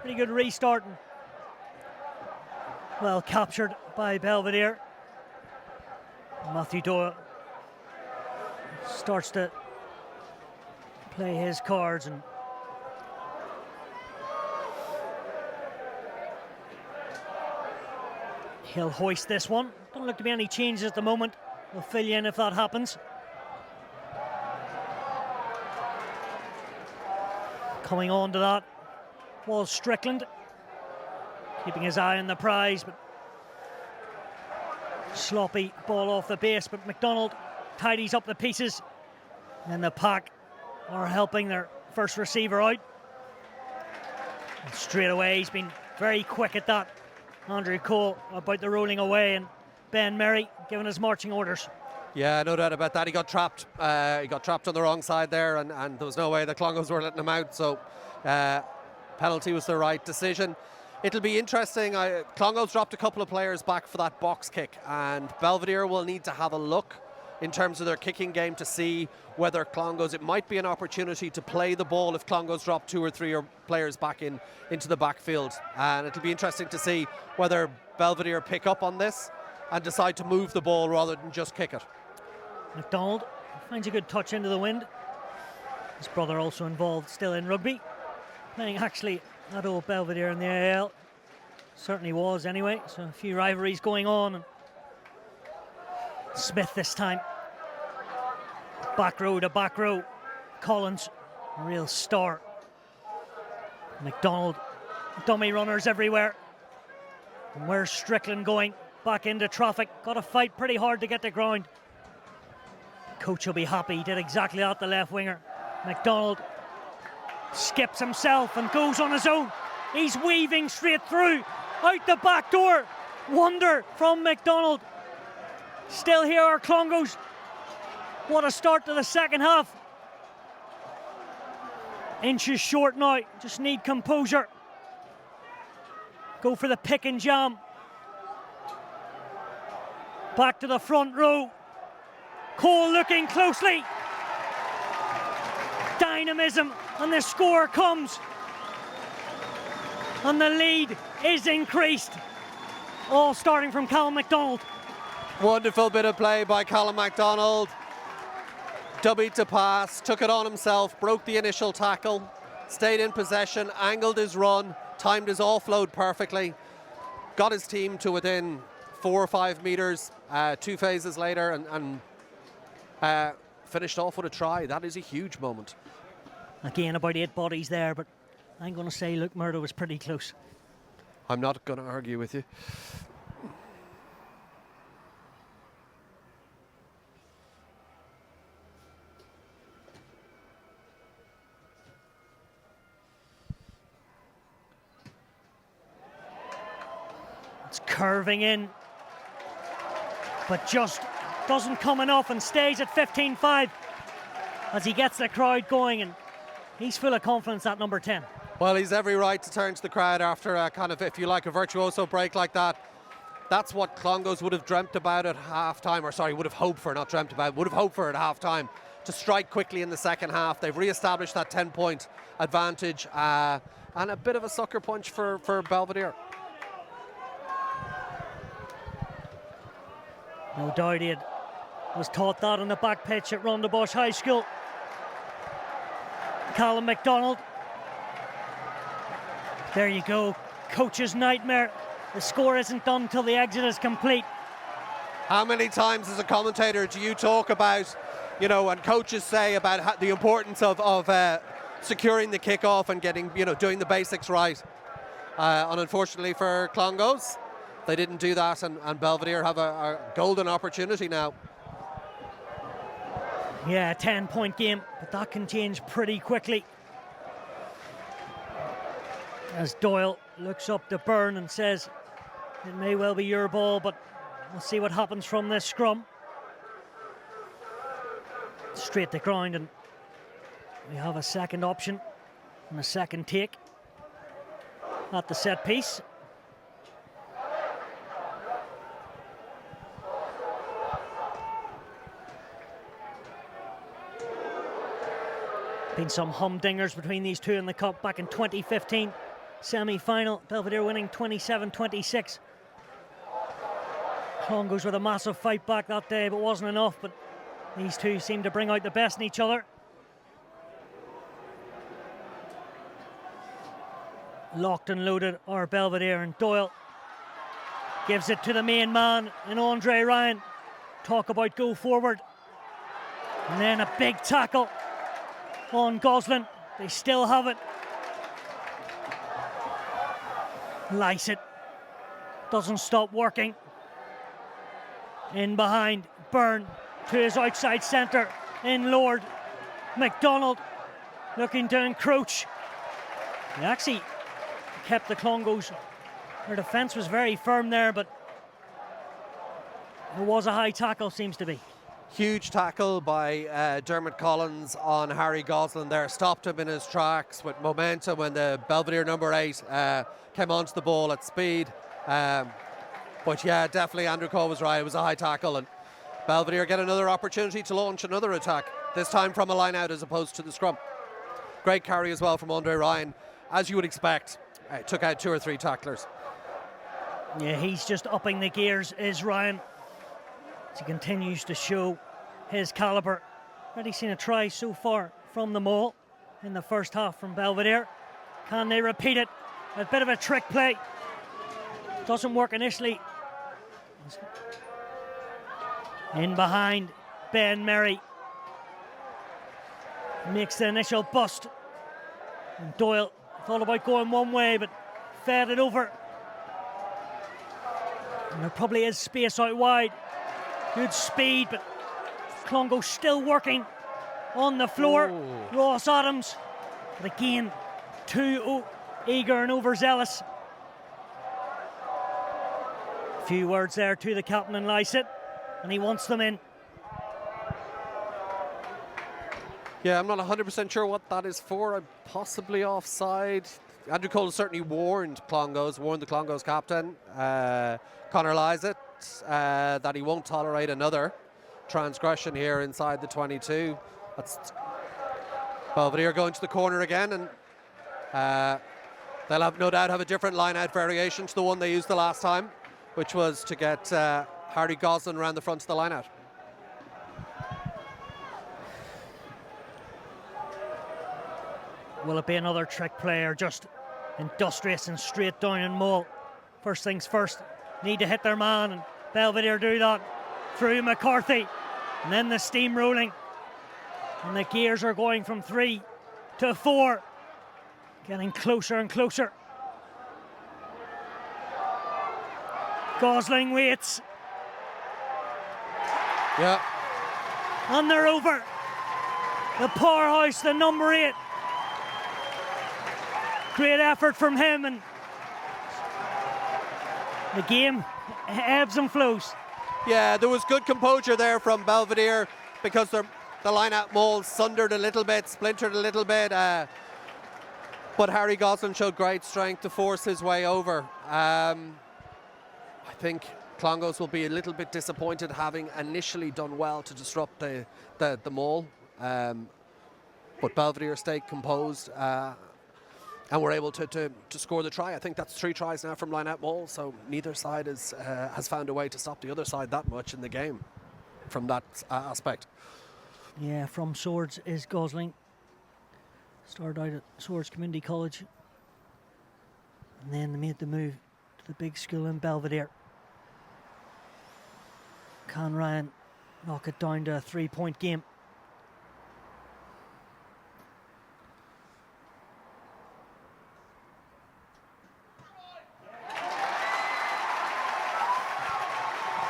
Speaker 1: Pretty good restarting. Well captured by Belvedere. Matthew Doyle starts to play his cards, and he'll hoist this one. Don't look to be any changes at the moment. We'll fill you in if that happens. Coming on to that was Strickland, keeping his eye on the prize, but sloppy ball off the base. But McDonald tidies up the pieces, and the pack are helping their first receiver out. And straight away, he's been very quick at that. Andrew Cole about the rolling away, and Ben Merry giving his marching orders.
Speaker 2: Yeah, no doubt about that. He got trapped. He got trapped on the wrong side there, and there was no way the Clongowes were letting him out. So penalty was the right decision. It'll be interesting. Clongowes dropped a couple of players back for that box kick, and Belvedere will need to have a look in terms of their kicking game to see whether Clongowes, it might be an opportunity to play the ball if Clongowes drop 2 or 3 players back into the backfield. And it'll be interesting to see whether Belvedere pick up on this and decide to move the ball rather than just kick it.
Speaker 1: McDonald finds a good touch into the wind. His brother also involved still in rugby, playing actually at old Belvedere in the AL. Certainly was anyway, so a few rivalries going on. And Smith this time. Back row to back row. Collins, a real star. McDonald, dummy runners everywhere. And where's Strickland going? Back into traffic. Got to fight pretty hard to get the ground. Coach will be happy. He did exactly that, the left winger. McDonald skips himself and goes on his own. He's weaving straight through. Out the back door. Wonder from McDonald. Still here are Clongowes. What a start to the second half. Inches short now. Just need composure. Go for the pick and jam. Back to the front row. Cole looking closely. Dynamism, and the score comes. And the lead is increased. All starting from Callum McDonald.
Speaker 2: Wonderful bit of play by Callum MacDonald. Dubbied to pass, took it on himself, broke the initial tackle, stayed in possession, angled his run, timed his offload perfectly, got his team to within 4 or 5 metres 2 phases later, and finished off with a try. That is a huge moment.
Speaker 1: Again, about 8 bodies there, but I'm going to say Luke Murdo was pretty close.
Speaker 2: I'm not going to argue with you.
Speaker 1: It's curving in, but just doesn't come enough, and stays at 15-5 as he gets the crowd going, and he's full of confidence at number 10.
Speaker 2: Well, he's every right to turn to the crowd after a kind of, if you like, a virtuoso break like that. That's what Clongowes would have dreamt about at half-time, or sorry, would have hoped for, not dreamt about, would have hoped for at half-time, to strike quickly in the second half. They've re-established that 10-point advantage, and a bit of a sucker punch for Belvedere.
Speaker 1: No doubt he was taught that on the back pitch at Rondebosch High School. Callum McDonald. There you go. Coach's nightmare. The score isn't done till the exit is complete.
Speaker 2: How many times as a commentator do you talk about, and coaches say about the importance of securing the kickoff and getting, doing the basics right? And unfortunately for Clongowes, they didn't do that, and Belvedere have a golden opportunity now.
Speaker 1: Yeah, a 10-point game, but that can change pretty quickly. As Doyle looks up to Byrne and says, it may well be your ball, but we'll see what happens from this scrum. Straight to ground, and we have a second option and a second take at the set piece. Been some humdingers between these two in the cup back in 2015 semi-final. Belvedere winning 27-26. Clongowes with a massive fight back that day, but wasn't enough. But these two seem to bring out the best in each other. Locked and loaded are Belvedere, and Doyle gives it to the main man in Andre Ryan. Talk about go forward. And then a big tackle on Goslin. They still have it. Lycett doesn't stop working. In behind, Byrne to his outside centre. In Lord. McDonald looking to encroach. He actually kept the Clongowes. Their defence was very firm there, but there was a high tackle, seems to be.
Speaker 2: Huge tackle by Dermot Collins on Harry Goslin there. Stopped him in his tracks with momentum when the Belvedere number 8 came onto the ball at speed. But yeah, definitely Andrew Cole was right. It was a high tackle, and Belvedere get another opportunity to launch another attack, this time from a line out as opposed to the scrum. Great carry as well from Andre Ryan, as you would expect. Took out 2 or 3 tacklers.
Speaker 1: Yeah, he's just upping the gears, is Ryan, as he continues to show his calibre. Already seen a try so far from them all in the first half from Belvedere. Can they repeat it? A bit of a trick play. Doesn't work initially. In behind, Ben Merry makes the initial bust. And Doyle thought about going one way, but fed it over. And there probably is space out wide. Good speed, but Clongowes still working on the floor. Ooh. Ross Adams, but again, too eager and overzealous. A few words there to the captain and Lycett, and he wants them in.
Speaker 2: Yeah, I'm not 100% sure what that is for. I'm possibly offside. Andrew Cole certainly warned the Clongowes captain, Conor Lycett, that he won't tolerate another transgression here inside the 22. That's Belvedere going to the corner again, and they'll have no doubt have a different line-out variation to the one they used the last time, which was to get Harry Goslin around the front of the line-out.
Speaker 1: Will it be another trick play or just industrious and straight down and maul? First things first, need to hit their man, and Belvedere do that through McCarthy, and then the steam rolling, and the gears are going from 3 to 4, getting closer and closer. Gosling waits.
Speaker 2: Yeah.
Speaker 1: And they're over. The powerhouse, the number 8. Great effort from him, and the game ebbs and flows.
Speaker 2: Yeah, there was good composure there from Belvedere because the line-out maul sundered a little bit, splintered a little bit. But Harry Goslin showed great strength to force his way over. I think Clongowes will be a little bit disappointed, having initially done well to disrupt the maul. But Belvedere stayed composed. And we're able to score the try. I think that's 3 tries now from line-out maul, so neither side has found a way to stop the other side that much in the game from that aspect.
Speaker 1: Yeah, from Swords is Gosling. Started out at Swords Community College, and then they made the move to the big school in Belvedere. Can Ryan knock it down to a 3-point game?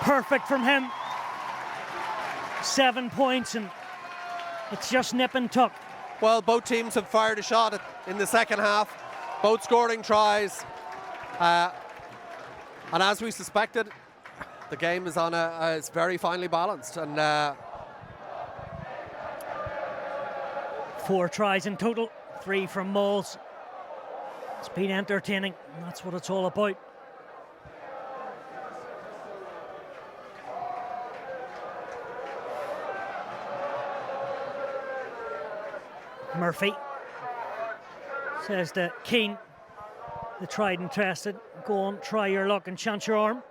Speaker 1: Perfect from him. 7 points, and it's just nip and tuck.
Speaker 2: Well, both teams have fired a shot in the second half, both scoring tries. And as we suspected, the game is it's very finely balanced. And
Speaker 1: 4 tries in total, 3 from mauls. It's been entertaining, and that's what it's all about. Murphy says to Keane, the tried and tested, go on, try your luck and chance your arm.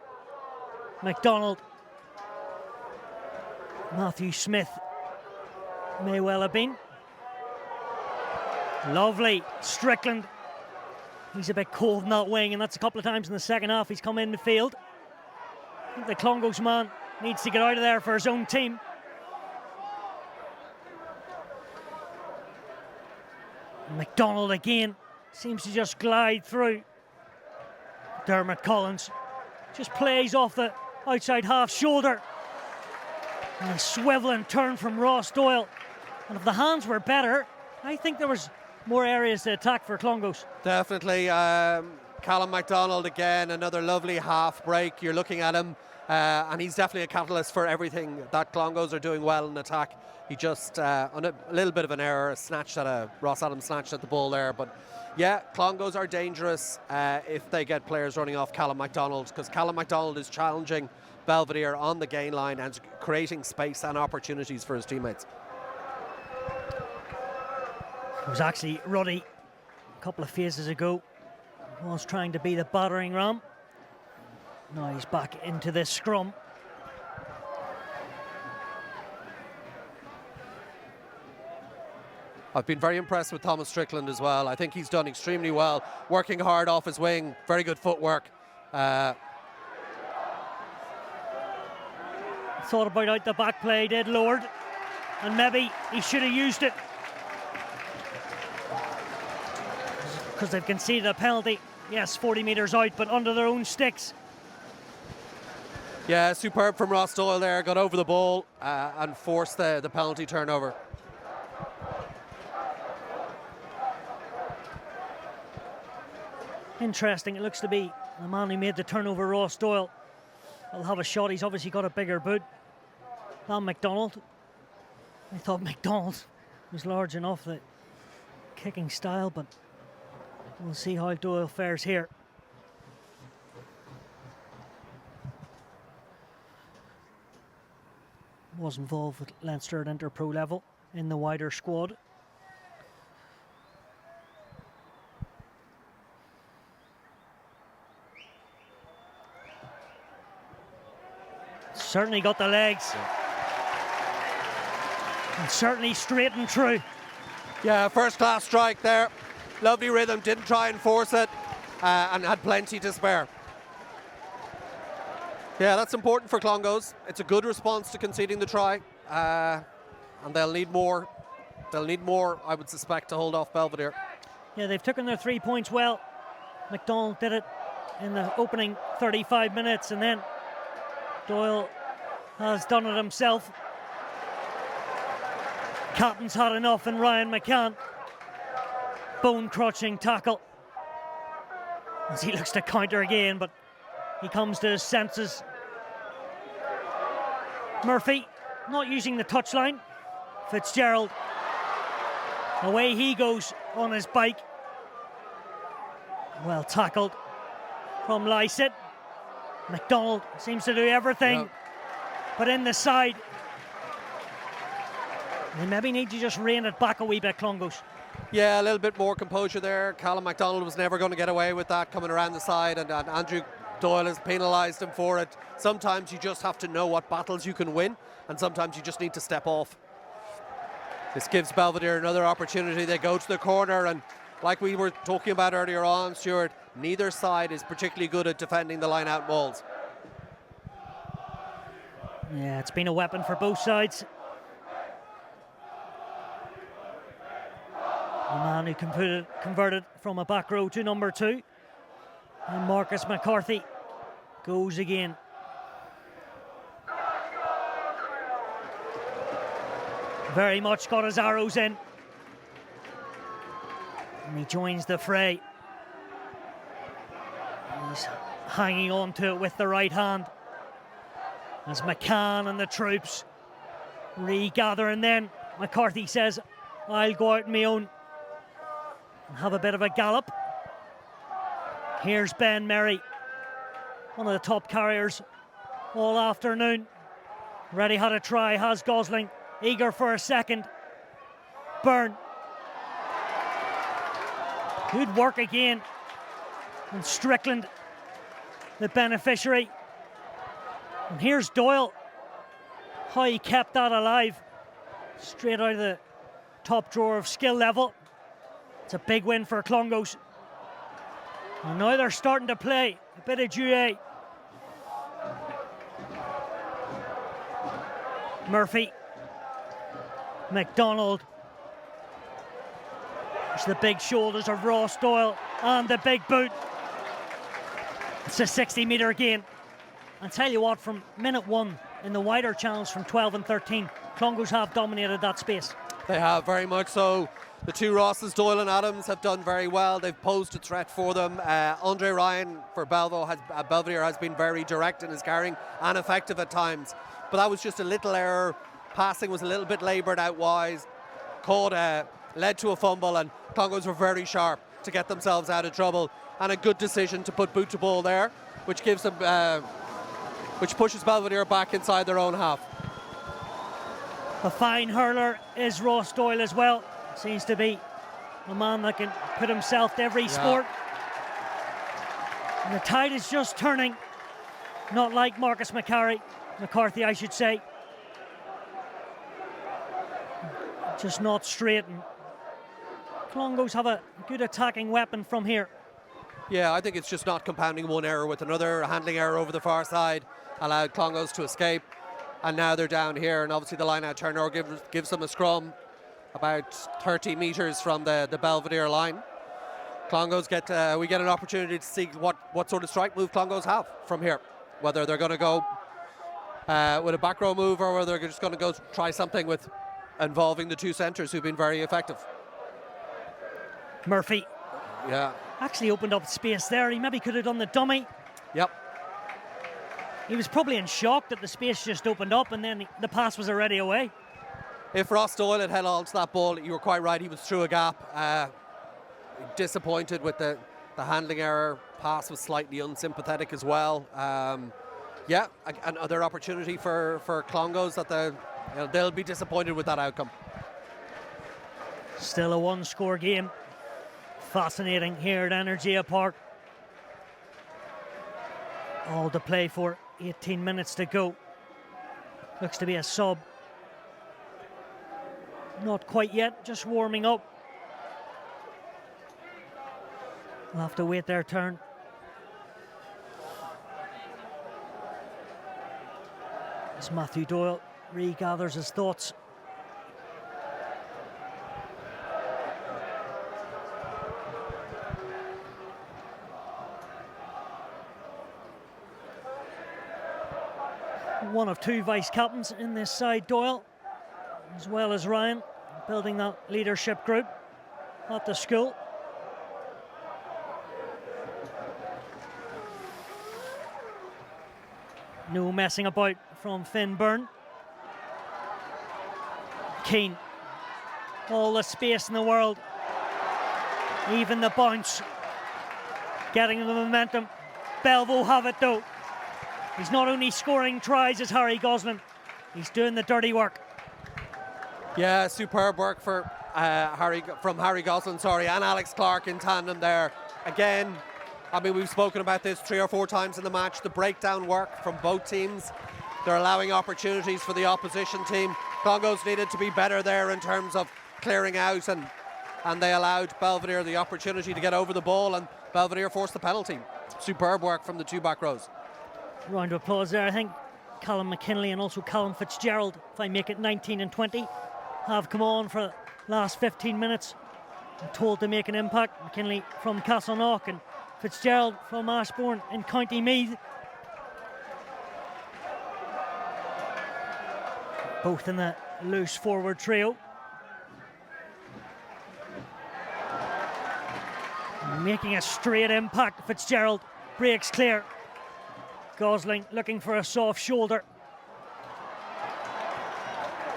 Speaker 1: McDonald. Matthew Smith may well have been. Lovely. Strickland. He's a bit cold in that wing, and that's a couple of times in the second half he's come in the field. I think the Clongowes man needs to get out of there for his own team. McDonald again seems to just glide through. Dermot Collins just plays off the outside half shoulder. And a swivel and turn from Ross Doyle. And if the hands were better, I think there was more areas to attack for Clongowes.
Speaker 2: Definitely. Callum MacDonald again, another lovely half break. You're looking at him, and he's definitely a catalyst for everything that Clongowes are doing well in attack. He just, on a little bit of an error, Ross Adams snatched at the ball there. But yeah, Clongowes are dangerous if they get players running off Callum MacDonald, because Callum MacDonald is challenging Belvedere on the gain line and creating space and opportunities for his teammates.
Speaker 1: It was actually Ruddy a couple of phases ago. Was trying to be the battering ram. Now he's back into this scrum.
Speaker 2: I've been very impressed with Thomas Strickland as well. I think he's done extremely well, working hard off his wing, very good footwork.
Speaker 1: Thought about out the back play, did Lord, and maybe he should have used it, because they've conceded a penalty. Yes, 40 metres out, but under their own sticks.
Speaker 2: Yeah, superb from Ross Doyle there, got over the ball and forced the penalty turnover.
Speaker 1: Interesting, it looks to be the man who made the turnover, Ross Doyle, will have a shot. He's obviously got a bigger boot than McDonald. I thought McDonald was large enough, the kicking style, but we'll see how Doyle fares here. Was involved with Leinster at inter-pro level in the wider squad. Certainly got the legs. And certainly straight and true.
Speaker 2: Yeah, first class strike there. Lovely rhythm, didn't try and force it, and had plenty to spare. Yeah, that's important for Clongowes. It's a good response to conceding the try, and they'll need more. They'll need more, I would suspect, to hold off Belvedere.
Speaker 1: Yeah, they've taken their 3 points well. McDonald did it in the opening 35 minutes, and then Doyle has done it himself. Captain's had enough, and Ryan McCann. Bone-crushing tackle as he looks to counter again, but he comes to his senses. Murphy not using the touchline. Fitzgerald, away he goes on his bike. Well tackled from Lysett. McDonald seems to do everything, but in the side. They maybe need to just rein it back a wee bit, Clongowes.
Speaker 2: Yeah, a little bit more composure there. Callum MacDonald was never going to get away with that coming around the side, and Andrew Doyle has penalised him for it. Sometimes you just have to know what battles you can win, and sometimes you just need to step off. This gives Belvedere another opportunity. They go to the corner, and like we were talking about earlier on, Stuart, neither side is particularly good at defending the line-out mauls.
Speaker 1: Yeah, it's been a weapon for both sides. The man who converted from a back row to number 2. And Marcus McCarthy goes again. Very much got his arrows in. And he joins the fray. He's hanging on to it with the right hand. As McCann and the troops regather, and then McCarthy says, I'll go out on my own and have a bit of a gallop. Here's Ben Merry, one of the top carriers all afternoon. Ready had a try, has Gosling, eager for a second. Byrne Good work again. And Strickland, the beneficiary. And here's Doyle. How he kept that alive. Straight out of the top drawer of skill level. It's a big win for Clongowes. And now they're starting to play a bit of GA. Murphy. McDonald. There's the big shoulders of Ross Doyle and the big boot. It's a 60-metre gain. I'll tell you what, from minute 1 in the wider channels from 12 and 13, Clongowes have dominated that space.
Speaker 2: They have, very much so. The two Rosses, Doyle and Adams, have done very well. They've posed a threat for them. Andre Ryan for Belvedere has been very direct in his carrying and effective at times. But that was just a little error. Passing was a little bit laboured out wise. Led to a fumble, and Clongowes were very sharp to get themselves out of trouble. And a good decision to put boot to ball there, which gives them, which pushes Belvedere back inside their own half.
Speaker 1: A fine hurler is Ross Doyle as well. Seems to be a man that can put himself to every sport. And the tide is just turning. Not like Marcus McCarthy, I should say. Just not straight. And Clongowes have a good attacking weapon from here.
Speaker 2: Yeah, I think it's just not compounding one error with another. A handling error over the far side allowed Clongowes to escape. And now they're down here, and obviously the line-out turnover gives them a scrum about 30 metres from the Belvedere line. Clongowes we get an opportunity to see what sort of strike move Clongowes have from here. Whether they're going to go with a back row move, or whether they're just going to go try something with involving the two centres who've been very effective.
Speaker 1: Murphy.
Speaker 2: Yeah.
Speaker 1: Actually opened up space there. He maybe could have done the dummy.
Speaker 2: Yep.
Speaker 1: He was probably in shock that the space just opened up, and then the pass was already away.
Speaker 2: If Ross Doyle had held on to that ball, you were quite right, he was through a gap. Disappointed with the handling error. Pass was slightly unsympathetic as well. Yeah, another opportunity for Clongowes that they'll be disappointed with that outcome.
Speaker 1: Still a one-score game. Fascinating here at Energia Park. All to play for, 18 minutes to go. Looks to be a sub. Not quite yet, just warming up. We'll have to wait their turn. As Matthew Doyle regathers his thoughts. One of two vice-captains in this side, Doyle, as well as Ryan, building that leadership group at the school. No messing about from Finn Byrne. Keane, all the space in the world, even the bounce, getting the momentum. Belvo have it though. He's not only scoring tries as Harry Gosling, he's doing the dirty work.
Speaker 2: Yeah, superb work for Harry Gosling, and Alex Clark in tandem there. Again, I mean, we've spoken about this 3 or 4 times in the match, the breakdown work from both teams. They're allowing opportunities for the opposition team. Clongowes needed to be better there in terms of clearing out, and they allowed Belvedere the opportunity to get over the ball, and Belvedere forced the penalty. Superb work from the two back rows.
Speaker 1: Round of applause there. I think Callum McKinley and also Callum Fitzgerald, if I make it 19 and 20, have come on for the last 15 minutes. I'm told to make an impact. McKinley from Castleknock and Fitzgerald from Ashbourne in County Meath. Both in the loose forward trio. Making a straight impact. Fitzgerald breaks clear. Gosling looking for a soft shoulder.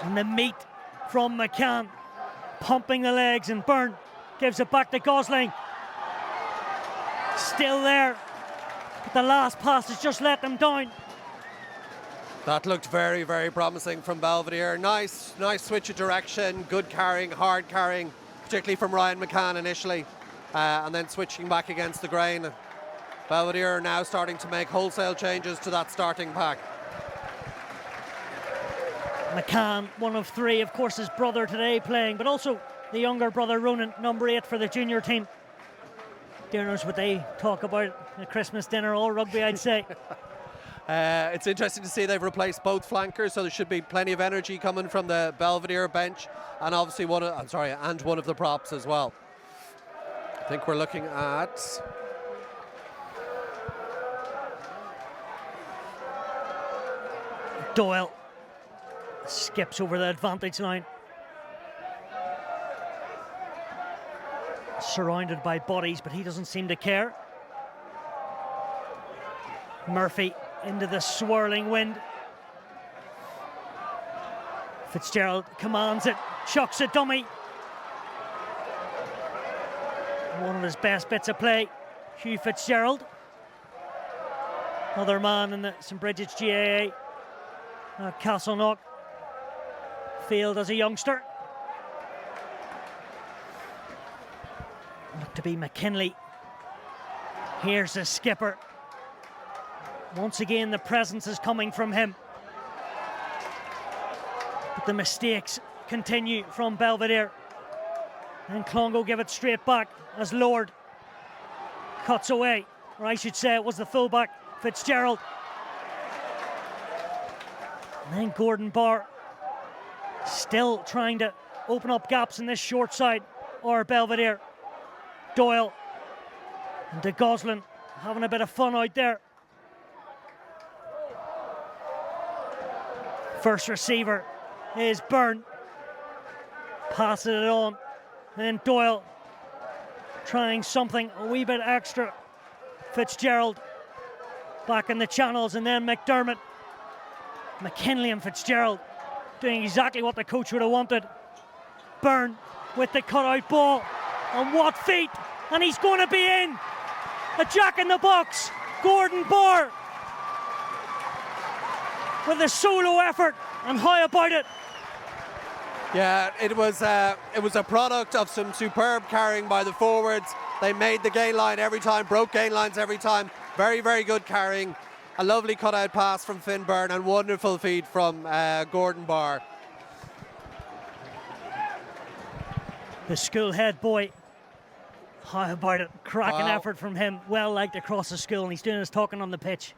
Speaker 1: And the meat from McCann, pumping the legs, and Byrne gives it back to Gosling. Still there, but the last pass has just let them down.
Speaker 2: That looked very, very promising from Belvedere. Nice switch of direction, good carrying, hard carrying, particularly from Ryan McCann initially. and then switching back against the grain. Belvedere are now starting to make wholesale changes to that starting pack.
Speaker 1: McCann, one of three, of course his brother today playing, but also the younger brother Ronan, number 8 for the junior team. Dinners what they talk about at Christmas dinner, all rugby I'd say.
Speaker 2: It's interesting to see they've replaced both flankers, so there should be plenty of energy coming from the Belvedere bench, and obviously one of the props as well. I think we're looking at
Speaker 1: Doyle skips over the advantage line. Surrounded by bodies, but he doesn't seem to care. Murphy into the swirling wind. Fitzgerald commands it, chucks a dummy. One of his best bits of play, Hugh Fitzgerald. Another man in the St Bridget's GAA. Castleknock field as a youngster. Looked to be McKinley. Here's the skipper. Once again, the presence is coming from him. But the mistakes continue from Belvedere. And Clongo give it straight back as Lord cuts away. Or I should say it was the fullback, Fitzgerald. And then Gordon Barr still trying to open up gaps in this short side, or Belvedere. Doyle and de Goslin having a bit of fun out there. First receiver is Byrne. Passes it on. Then Doyle trying something a wee bit extra. Fitzgerald back in the channels, and then McDermott. McKinley and Fitzgerald doing exactly what the coach would have wanted. Byrne with the cutout ball. And what feet! And he's going to be in! A jack in the box! Gordon Barr with a solo effort, and how about it?
Speaker 2: Yeah, it was a product of some superb carrying by the forwards. They made the gain line every time, broke gain lines every time. Very, very good carrying. A lovely cutout pass from Finn Byrne and wonderful feed from Gordon Barr.
Speaker 1: The school head boy. How about it? Cracking effort from him. Well liked across the school, and he's doing his talking on the pitch.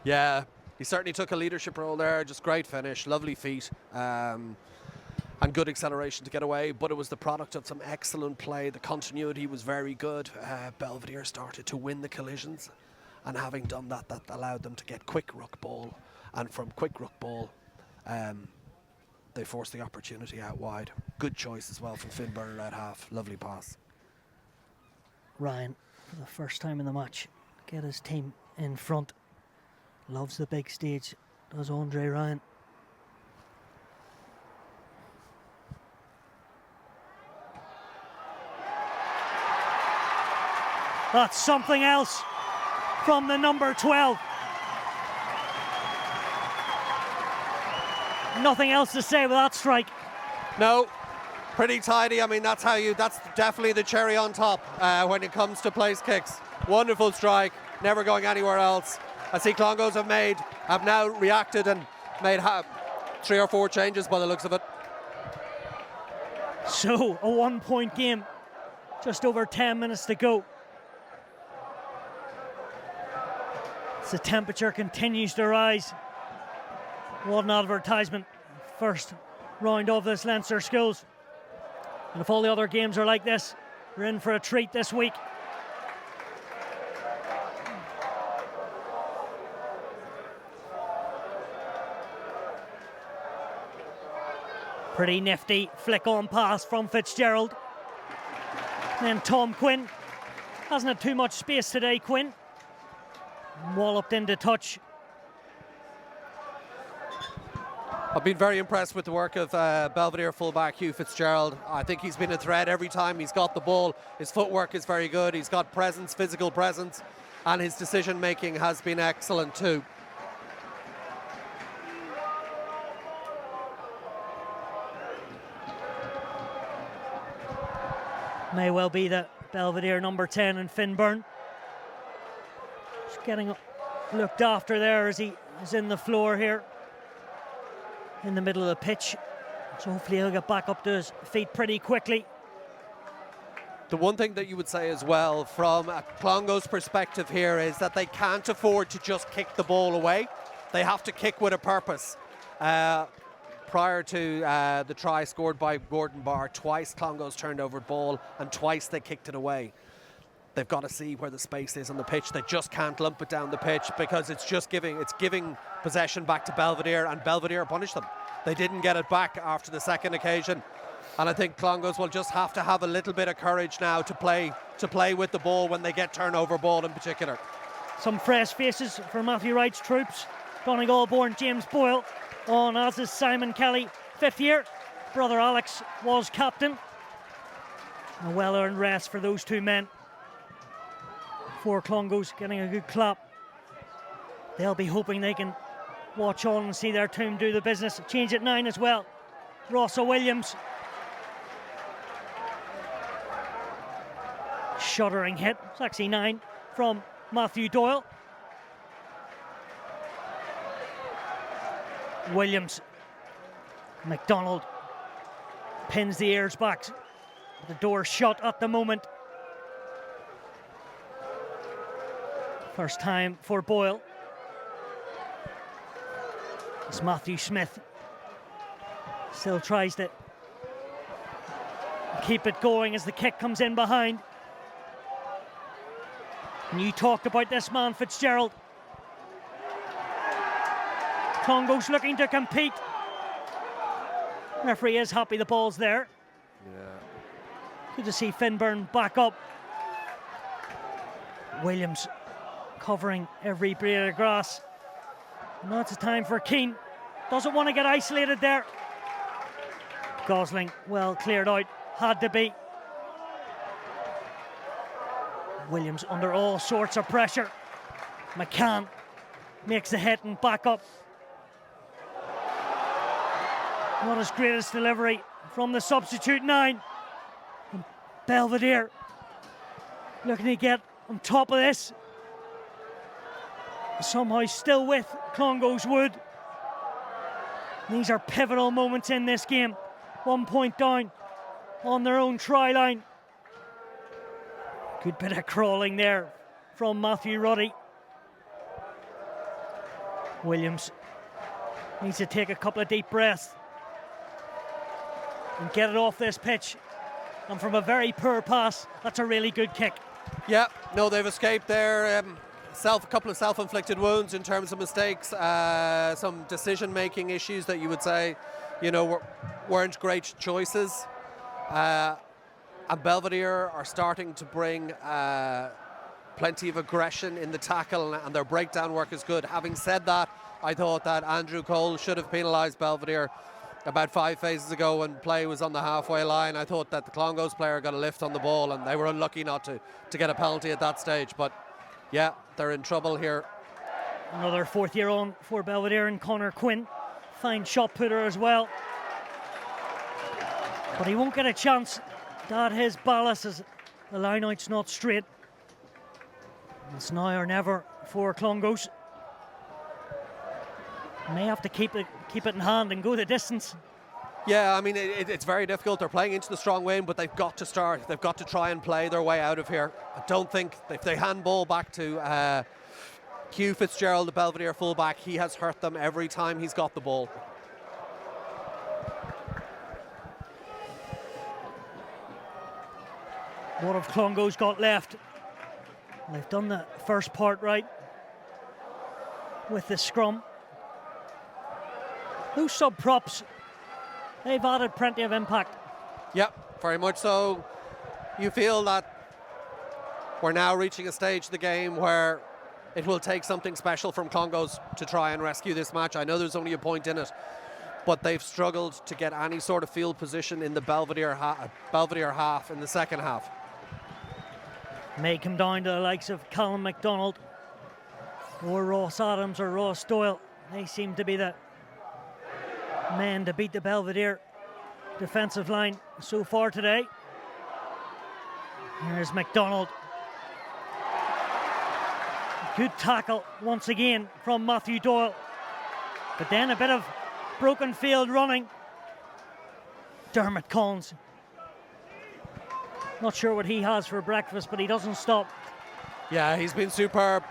Speaker 2: Yeah, he certainly took a leadership role there. Just great finish, lovely feet, and good acceleration to get away. But it was the product of some excellent play. The continuity was very good. Belvedere started to win the collisions, and having done that, that allowed them to get quick ruck ball. And from quick ruck ball, they forced the opportunity out wide. Good choice as well from Finn Byrne at half. Lovely pass.
Speaker 1: Ryan, for the first time in the match, get his team in front. Loves the big stage, does Andre Ryan. That's something else from the number 12. Nothing else to say with that strike.
Speaker 2: No, pretty tidy. I mean, that's definitely the cherry on top when it comes to place kicks. Wonderful strike, never going anywhere else. I see Clongowes have now reacted and made 3 or 4 changes by the looks of it.
Speaker 1: So, a 1-point game, just over 10 minutes to go. As the temperature continues to rise. What an advertisement. First round of this Leinster Schools. And if all the other games are like this, we're in for a treat this week. Pretty nifty flick on pass from Fitzgerald. Then Tom Quinn. Hasn't had too much space today, Quinn. Walloped into touch.
Speaker 2: I've been very impressed with the work of Belvedere fullback Hugh Fitzgerald. I think he's been a threat every time he's got the ball. His footwork is very good. He's got presence, physical presence, and his decision making has been excellent too.
Speaker 1: May well be the Belvedere number 10 and Finn Byrne. Just getting looked after there as he is in the floor here in the middle of the pitch. So hopefully he'll get back up to his feet pretty quickly.
Speaker 2: The one thing that you would say as well from a Clongowes perspective here is that they can't afford to just kick the ball away. They have to kick with a purpose. Prior to the try scored by Gordon Barr, twice Clongowes turned over ball and twice they kicked it away. They've got to see where the space is on the pitch. They just can't lump it down the pitch because it's giving possession back to Belvedere, and Belvedere punished them. They didn't get it back after the second occasion. And I think Clongowes will just have to have a little bit of courage now to play with the ball when they get turnover ball in particular.
Speaker 1: Some fresh faces for Matthew Wright's troops. Donegal-born James Boyle on, as is Simon Kelly, 5th year. Brother Alex was captain. A well-earned rest for those two men. For Clongowes getting a good clap. They'll be hoping they can watch on and see their team do the business. Change at 9 as well. Rossa Williams. Shuddering hit. It's actually 9 from Matthew Doyle. Williams. McDonald pins the ears back. The door shut at the moment. First time for Boyle. It's Matthew Smith. Still tries to keep it going as the kick comes in behind. And you talked about this man, Fitzgerald. Clongowes looking to compete. Referee is happy the ball's there.
Speaker 2: Yeah.
Speaker 1: Good to see Finn Byrne back up. Williams covering every blade of grass. Now it's time for Keane. Doesn't want to get isolated there. Gosling well cleared out. Had to be. Williams under all sorts of pressure. McCann makes the hit and back up. Not his greatest delivery from the substitute 9. And Belvedere looking to get on top of this. Somehow still with Clongowes Wood. These are pivotal moments in this game. 1 point down on their own try line. Good bit of crawling there from Matthew Ruddy. Williams needs to take a couple of deep breaths and get it off this pitch. And from a very poor pass, that's a really good kick.
Speaker 2: Yeah, no, they've escaped there. A couple of self-inflicted wounds in terms of mistakes, some decision-making issues that you would say, weren't great choices. And Belvedere are starting to bring plenty of aggression in the tackle, and their breakdown work is good. Having said that, I thought that Andrew Cole should have penalised Belvedere about 5 phases ago when play was on the halfway line. I thought that the Clongowes player got a lift on the ball, and they were unlucky not to get a penalty at that stage. But yeah, they're in trouble here.
Speaker 1: Another 4th year on for Belvedere and Connor Quinn. Fine shot putter as well. But he won't get a chance. That his ballast as the line out's not straight. It's now or never for Clongowes. May have to keep it in hand and go the distance.
Speaker 2: Yeah, I mean, it's very difficult. They're playing into the strong wind, but they've got to start. They've got to try and play their way out of here. I don't think if they handball back to Hugh Fitzgerald, the Belvedere fullback, he has hurt them every time he's got the ball.
Speaker 1: What have Clongowes got left? They've done the first part right with the scrum. Those sub-props, they've added plenty of impact.
Speaker 2: Yep, very much so. You feel that we're now reaching a stage of the game where it will take something special from Clongowes to try and rescue this match. I know there's only a point in it, but they've struggled to get any sort of field position in the Belvedere half in the second half.
Speaker 1: May come down to the likes of Callum MacDonald or Ross Adams or Ross Doyle. They seem to be the men to beat the Belvedere defensive line so far today. Here's McDonald. Good tackle once again from Matthew Doyle. But then a bit of broken field running. Dermot Collins. Not sure what he has for breakfast, but he doesn't stop.
Speaker 2: Yeah, he's been superb.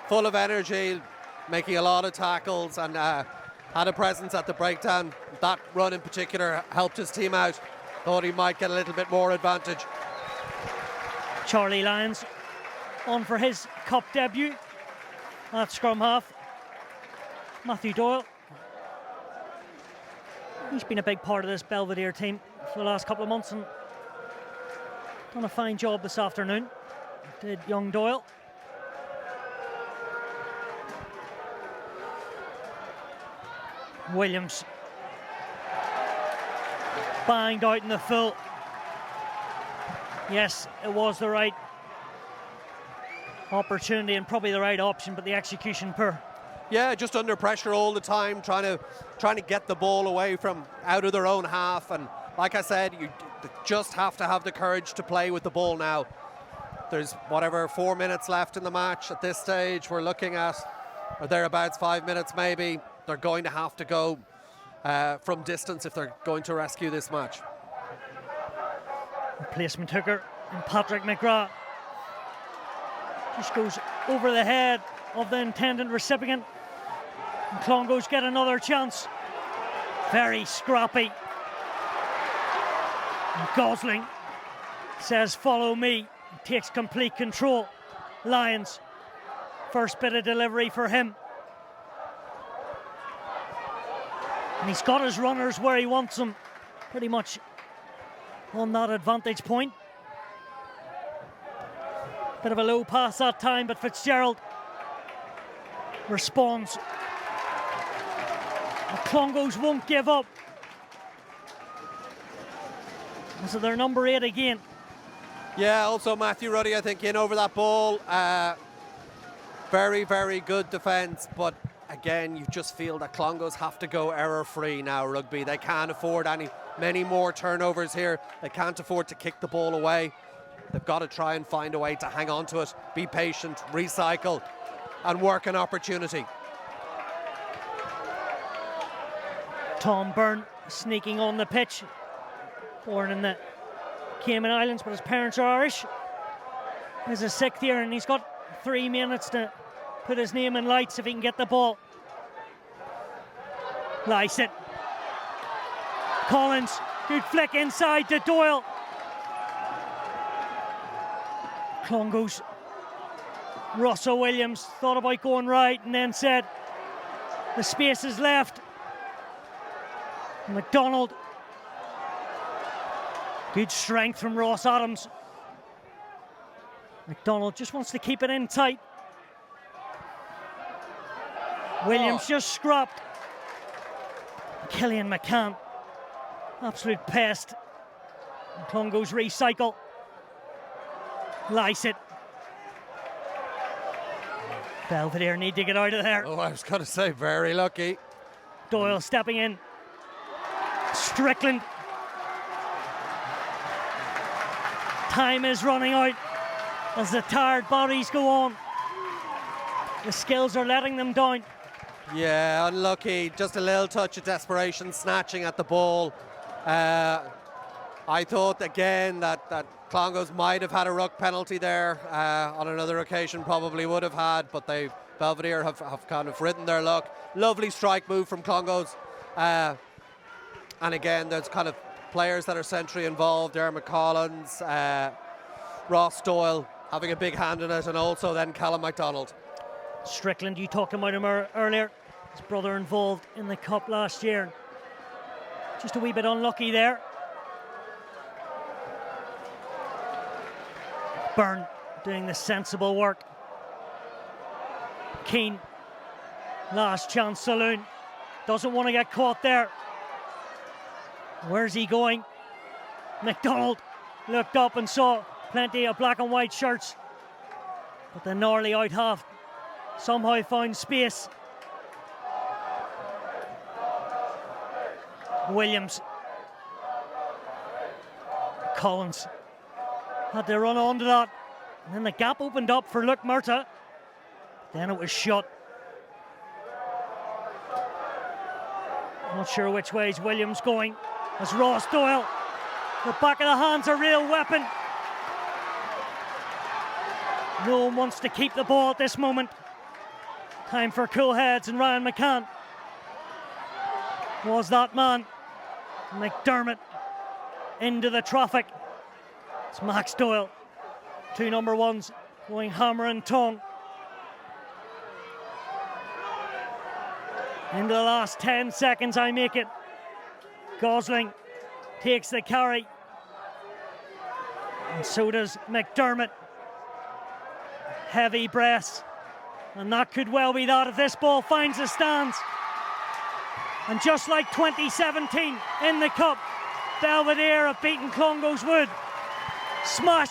Speaker 2: Full of energy, making a lot of tackles, and had a presence at the breakdown. That run in particular helped his team out. Thought he might get a little bit more advantage.
Speaker 1: Charlie Lyons on for his cup debut at scrum half. Matthew Doyle. He's been a big part of this Belvedere team for the last couple of months and done a fine job this afternoon. Did young Doyle. Williams banged out in the full. Yes, it was the right opportunity and probably the right option, but the execution poor.
Speaker 2: Yeah, just under pressure all the time, trying to get the ball away from out of their own half. And like I said, you just have to have the courage to play with the ball now. There's 4 minutes left in the match at this stage. We're looking at, or thereabouts, 5 minutes maybe. They're going to have to go from distance if they're going to rescue this match.
Speaker 1: Replacement hooker and Patrick McGrath just goes over the head of the intended recipient. And Clongowes get another chance. Very scrappy. And Gosling says, "Follow me." He takes complete control. Lyons, first bit of delivery for him. And he's got his runners where he wants them, pretty much on that advantage point. Bit of a low pass that time, but Fitzgerald responds. The Clongowes won't give up. So they're number 8 again.
Speaker 2: Yeah, also Matthew Ruddy, I think, in over that ball. Very, very good defence, but again, you just feel that Clongowes have to go error-free now, Rugby. They can't afford many more turnovers here. They can't afford to kick the ball away. They've got to try and find a way to hang on to it, be patient, recycle, and work an opportunity.
Speaker 1: Tom Byrne sneaking on the pitch. Born in the Cayman Islands, but his parents are Irish. He's a 6th year and he's got 3 minutes to put his name in lights if he can get the ball. Lycett. Collins, good flick inside to Doyle. Clongowes. Russell Williams thought about going right and then said, the space is left. McDonald. Good strength from Ross Adams. McDonald just wants to keep it in tight. Williams just scrapped. Killian McCann, absolute pest. Clongowes recycle. Lycett. Belvedere need to get out of there.
Speaker 2: Oh, I was going to say, very lucky.
Speaker 1: Doyle stepping in. Strickland. Time is running out as the tired bodies go on. The skills are letting them down.
Speaker 2: Yeah, unlucky. Just a little touch of desperation, snatching at the ball. I thought again that Clongowes might have had a ruck penalty there. On another occasion probably would have had, but Belvedere have kind of ridden their luck. Lovely strike move from Clongowes. And again, there's kind of players that are centrally involved. Dermot Collins, Ross Doyle having a big hand in it, and also then Callum MacDonald.
Speaker 1: Strickland, you talked about him earlier. His brother involved in the cup last year. Just a wee bit unlucky there. Byrne doing the sensible work. Keane, last chance saloon. Doesn't want to get caught there. Where's he going? McDonald looked up and saw plenty of black and white shirts. But the gnarly out half somehow found space. Williams. Collins. Had to run onto that. And then the gap opened up for Luke Murtagh. Then it was shut. Not sure which way is Williams going. As Ross Doyle. The back of the hand's a real weapon. No one wants to keep the ball at this moment. Time for cool heads, and Ryan McCann was that man. McDermott into the traffic. It's Max Doyle. Two number ones going hammer and tongue. Into the last 10 seconds, I make it. Gosling takes the carry. And so does McDermott. Heavy breaths. And that could well be that if this ball finds the stands. And just like 2017 in the Cup, Belvedere have beaten Clongowes Wood. Smash